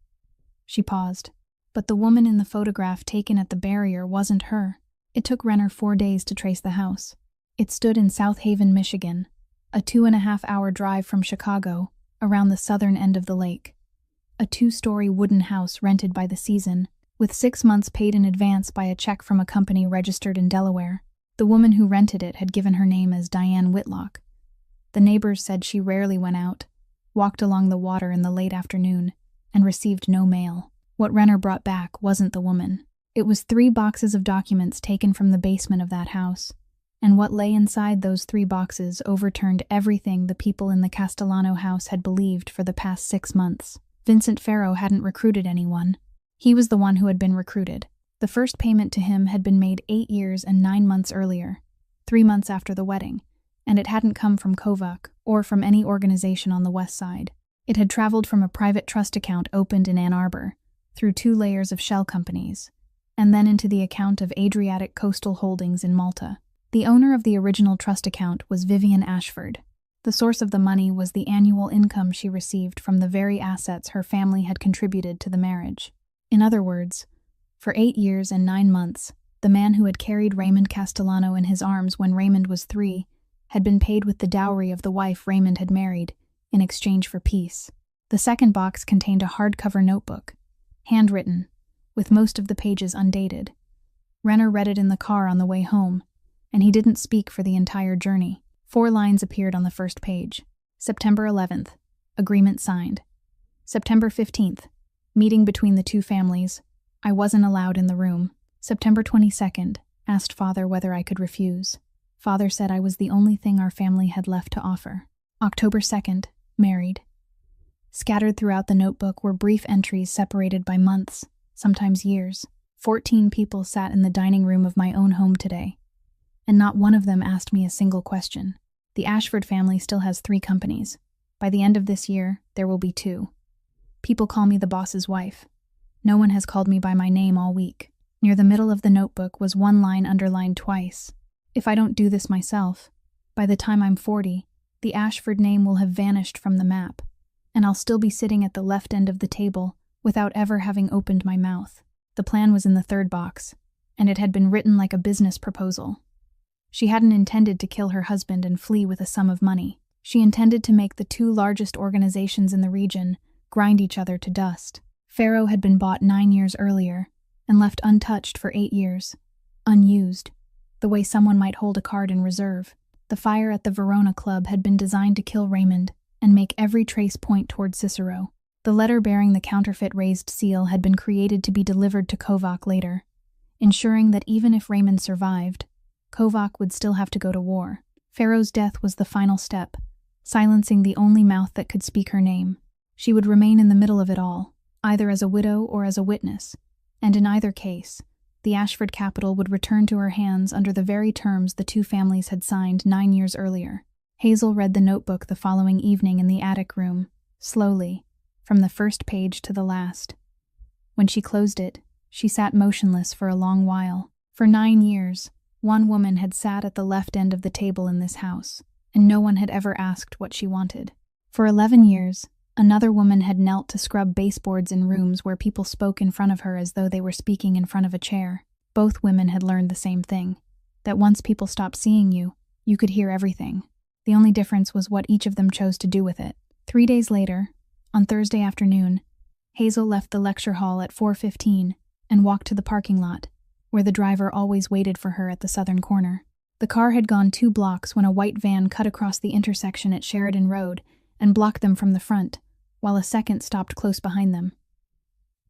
She paused. But the woman in the photograph taken at the barrier wasn't her. It took Renner 4 days to trace the house. It stood in South Haven, Michigan, a 2.5-hour drive from Chicago, around the southern end of the lake. A 2-story wooden house rented by the season, with 6 months paid in advance by a check from a company registered in Delaware. The woman who rented it had given her name as Diane Whitlock. The neighbors said she rarely went out, walked along the water in the late afternoon, and received no mail. What Renner brought back wasn't the woman. It was 3 boxes of documents taken from the basement of that house, and what lay inside those 3 boxes overturned everything the people in the Castellano house had believed for the past 6 months. Vincent Farrow hadn't recruited anyone. He was the one who had been recruited. The first payment to him had been made 8 years and 9 months earlier, 3 months after the wedding, and it hadn't come from Kovac or from any organization on the west side. It had traveled from a private trust account opened in Ann Arbor, through 2 layers of shell companies, and then into the account of Adriatic Coastal Holdings in Malta. The owner of the original trust account was Vivian Ashford. The source of the money was the annual income she received from the very assets her family had contributed to the marriage. In other words, for 8 years and 9 months, the man who had carried Raymond Castellano in his arms when Raymond was 3 had been paid with the dowry of the wife Raymond had married in exchange for peace. The second box contained a hardcover notebook, handwritten, with most of the pages undated. Renner read it in the car on the way home, and he didn't speak for the entire journey. 4 lines appeared on the first page. September 11th, agreement signed. September 15th, meeting between the 2 families. I wasn't allowed in the room. September 22nd, asked father whether I could refuse. Father said I was the only thing our family had left to offer. October 2nd, married. Scattered throughout the notebook were brief entries separated by months, sometimes years. 14 people sat in the dining room of my own home today, and not one of them asked me a single question. The Ashford family still has 3 companies. By the end of this year, there will be 2. People call me the boss's wife. No one has called me by my name all week. Near the middle of the notebook was 1 line underlined twice. If I don't do this myself, by the time I'm 40, the Ashford name will have vanished from the map, and I'll still be sitting at the left end of the table without ever having opened my mouth. The plan was in the 3rd box, and it had been written like a business proposal. She hadn't intended to kill her husband and flee with a sum of money. She intended to make the 2 largest organizations in the region grind each other to dust. Faro had been bought 9 years earlier and left untouched for 8 years, unused, the way someone might hold a card in reserve. The fire at the Verona Club had been designed to kill Raymond and make every trace point toward Cicero. The letter bearing the counterfeit raised seal had been created to be delivered to Kovac later, ensuring that even if Raymond survived, Kovac would still have to go to war. Faro's death was the final step, silencing the only mouth that could speak her name. She would remain in the middle of it all, either as a widow or as a witness, and in either case, the Ashford capital would return to her hands under the very terms the 2 families had signed 9 years earlier. Hazel read the notebook the following evening in the attic room, slowly, from the first page to the last. When she closed it, she sat motionless for a long while. For 9 years, 1 woman had sat at the left end of the table in this house, and no one had ever asked what she wanted. For 11 years, another woman had knelt to scrub baseboards in rooms where people spoke in front of her as though they were speaking in front of a chair. Both women had learned the same thing, that once people stopped seeing you, you could hear everything. The only difference was what each of them chose to do with it. 3 days later, on Thursday afternoon, Hazel left the lecture hall at 4:15 and walked to the parking lot, where the driver always waited for her at the southern corner. The car had gone 2 blocks when a white van cut across the intersection at Sheridan Road and blocked them from the front, while a second stopped close behind them.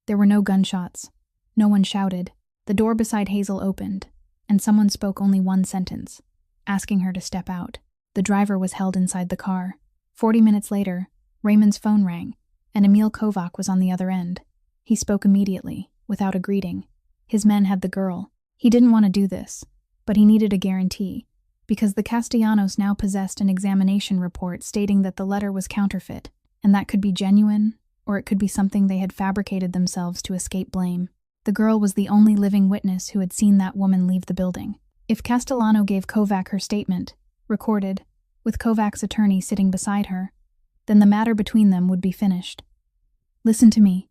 There were no gunshots. No one shouted. The door beside Hazel opened, and someone spoke only 1 sentence, asking her to step out. The driver was held inside the car. 40 minutes later, Raymond's phone rang, and Emil Kovac was on the other end. He spoke immediately, without a greeting. His men had the girl. He didn't want to do this, but he needed a guarantee, because the Castellanos now possessed an examination report stating that the letter was counterfeit, and that could be genuine, or it could be something they had fabricated themselves to escape blame. The girl was the only living witness who had seen that woman leave the building. If Castellano gave Kovac her statement, recorded, with Kovac's attorney sitting beside her, then the matter between them would be finished. "Listen to me,"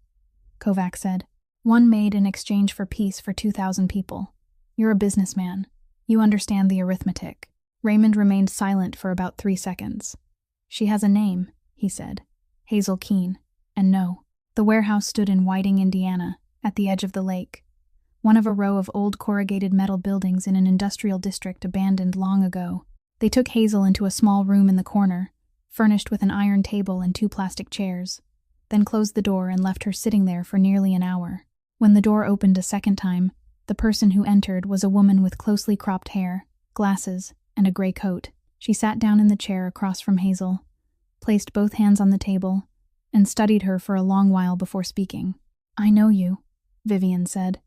Kovac said. "1 maid in exchange for peace for 2,000 people. You're a businessman. You understand the arithmetic." Raymond remained silent for about 3 seconds. "She has a name," he said. "Hazel Keene. And no." The warehouse stood in Whiting, Indiana, at the edge of the lake, one of a row of old corrugated metal buildings in an industrial district abandoned long ago. They took Hazel into a small room in the corner, furnished with an iron table and 2 plastic chairs, then closed the door and left her sitting there for nearly an hour. When the door opened a second time, the person who entered was a woman with closely cropped hair, glasses, and a gray coat. She sat down in the chair across from Hazel, placed both hands on the table, and studied her for a long while before speaking. "I know you," Vivian said.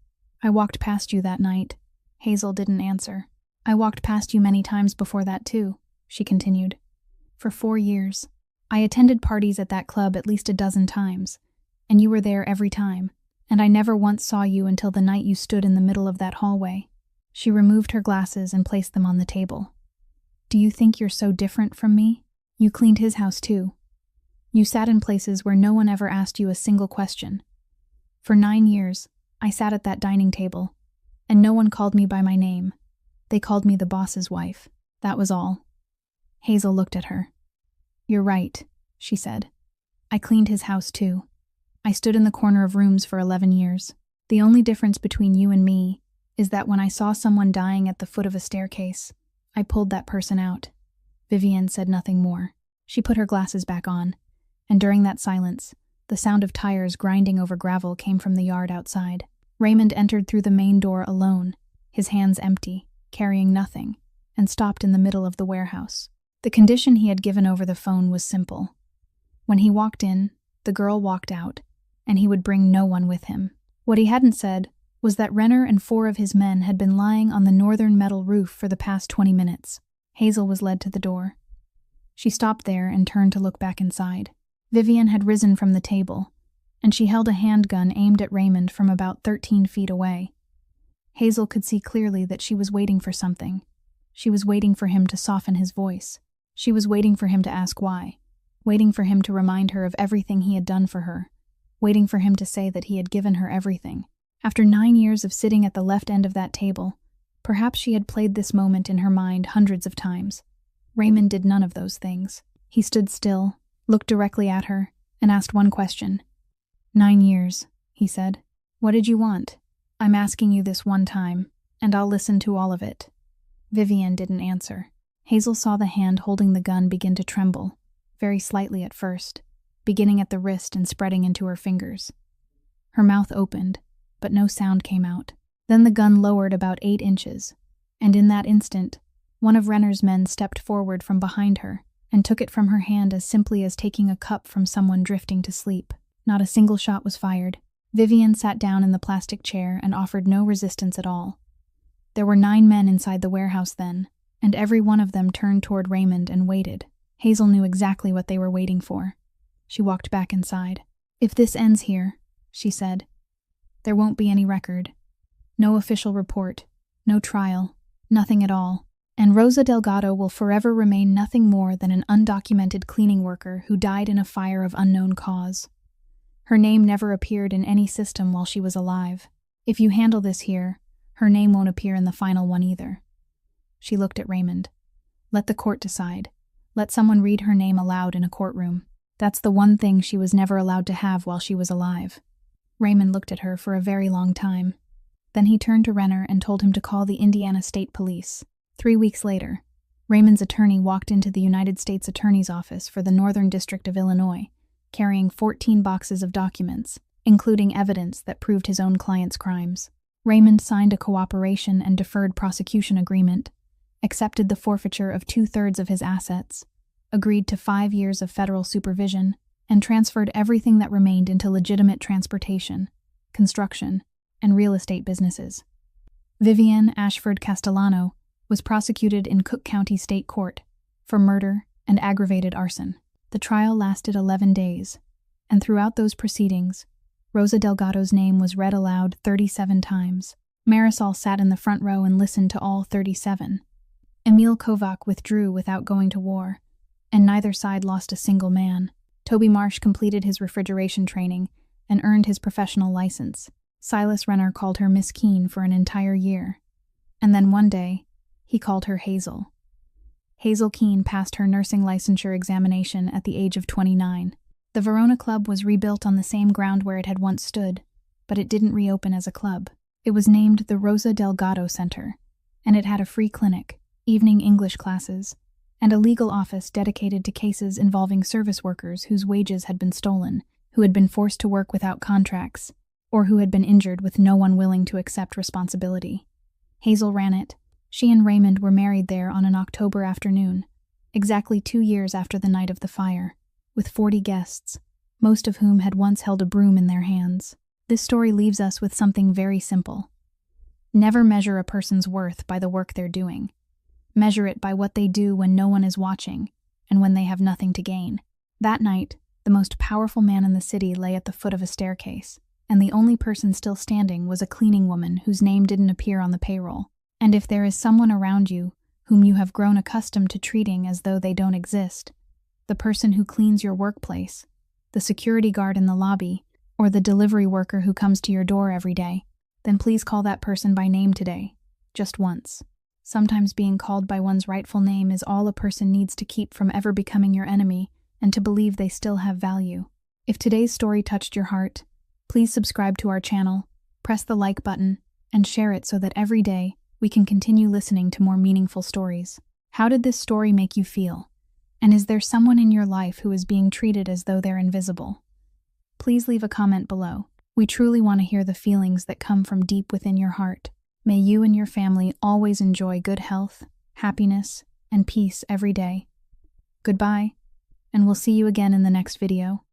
I walked past you that night. Hazel didn't answer. I walked past you many times before that too, she continued. For 4 years. I attended parties at that club at least a dozen times, and you were there every time, and I never once saw you until the night you stood in the middle of that hallway. She removed her glasses and placed them on the table. Do you think you're so different from me? You cleaned his house too. You sat in places where no one ever asked you a single question. For 9 years, I sat at that dining table, and no one called me by my name. They called me the boss's wife. That was all. Hazel looked at her. You're right, she said. I cleaned his house too. I stood in the corner of rooms for 11 years. The only difference between you and me is that when I saw someone dying at the foot of a staircase, I pulled that person out. Vivian said nothing more. She put her glasses back on, and during that silence, the sound of tires grinding over gravel came from the yard outside. Raymond entered through the main door alone, his hands empty, carrying nothing, and stopped in the middle of the warehouse. The condition he had given over the phone was simple. When he walked in, the girl walked out, and he would bring no one with him. What he hadn't said was that Renner and 4 of his men had been lying on the northern metal roof for the past 20 minutes. Hazel was led to the door. She stopped there and turned to look back inside. Vivian had risen from the table, and she held a handgun aimed at Raymond from about 13 feet away. Hazel could see clearly that she was waiting for something. She was waiting for him to soften his voice. She was waiting for him to ask why, waiting for him to remind her of everything he had done for her, waiting for him to say that he had given her everything. After 9 years of sitting at the left end of that table, perhaps she had played this moment in her mind hundreds of times. Raymond did none of those things. He stood still, looked directly at her, and asked one question. 9 years, he said. What did you want? I'm asking you this one time, and I'll listen to all of it. Vivian didn't answer. Hazel saw the hand holding the gun begin to tremble, very slightly at first, beginning at the wrist and spreading into her fingers. Her mouth opened, but no sound came out. Then the gun lowered about 8 inches, and in that instant, one of Renner's men stepped forward from behind her and took it from her hand as simply as taking a cup from someone drifting to sleep. Not a single shot was fired. Vivian sat down in the plastic chair and offered no resistance at all. There were 9 men inside the warehouse then, and every one of them turned toward Raymond and waited. Hazel knew exactly what they were waiting for. She walked back inside. If this ends here, she said, there won't be any record. No official report, no trial, nothing at all. And Rosa Delgado will forever remain nothing more than an undocumented cleaning worker who died in a fire of unknown cause. Her name never appeared in any system while she was alive. If you handle this here, her name won't appear in the final one either. She looked at Raymond. Let the court decide. Let someone read her name aloud in a courtroom. That's the one thing she was never allowed to have while she was alive. Raymond looked at her for a very long time. Then he turned to Renner and told him to call the Indiana State Police. 3 weeks later, Raymond's attorney walked into the United States Attorney's Office for the Northern District of Illinois, carrying 14 boxes of documents, including evidence that proved his own client's crimes. Raymond signed a cooperation and deferred prosecution agreement, accepted the forfeiture of 2/3 of his assets, agreed to 5 years of federal supervision, and transferred everything that remained into legitimate transportation, construction, and real estate businesses. Vivian Ashford Castellano was prosecuted in Cook County State Court for murder and aggravated arson. The trial lasted 11 days, and throughout those proceedings, Rosa Delgado's name was read aloud 37 times. Marisol sat in the front row and listened to all 37. Emil Kovac withdrew without going to war, and neither side lost a single man. Toby Marsh completed his refrigeration training and earned his professional license. Silas Renner called her Miss Keene for an entire year. And then one day, he called her Hazel. Hazel Keene passed her nursing licensure examination at the age of 29. The Verona Club was rebuilt on the same ground where it had once stood, but it didn't reopen as a club. It was named the Rosa Delgado Center, and it had a free clinic, evening English classes, and a legal office dedicated to cases involving service workers whose wages had been stolen, who had been forced to work without contracts, or who had been injured with no one willing to accept responsibility. Hazel ran it. She and Raymond were married there on an October afternoon, exactly 2 years after the night of the fire, with 40 guests, most of whom had once held a broom in their hands. This story leaves us with something very simple. Never measure a person's worth by the work they're doing. Measure it by what they do when no one is watching and when they have nothing to gain. That night, the most powerful man in the city lay at the foot of a staircase, and the only person still standing was a cleaning woman whose name didn't appear on the payroll. And if there is someone around you whom you have grown accustomed to treating as though they don't exist, the person who cleans your workplace, the security guard in the lobby, or the delivery worker who comes to your door every day, then please call that person by name today, just once. Sometimes being called by one's rightful name is all a person needs to keep from ever becoming your enemy and to believe they still have value. If today's story touched your heart, please subscribe to our channel, press the like button, and share it so that every day we can continue listening to more meaningful stories. How did this story make you feel? And is there someone in your life who is being treated as though they're invisible? Please leave a comment below. We truly want to hear the feelings that come from deep within your heart. May you and your family always enjoy good health, happiness, and peace every day. Goodbye, and we'll see you again in the next video.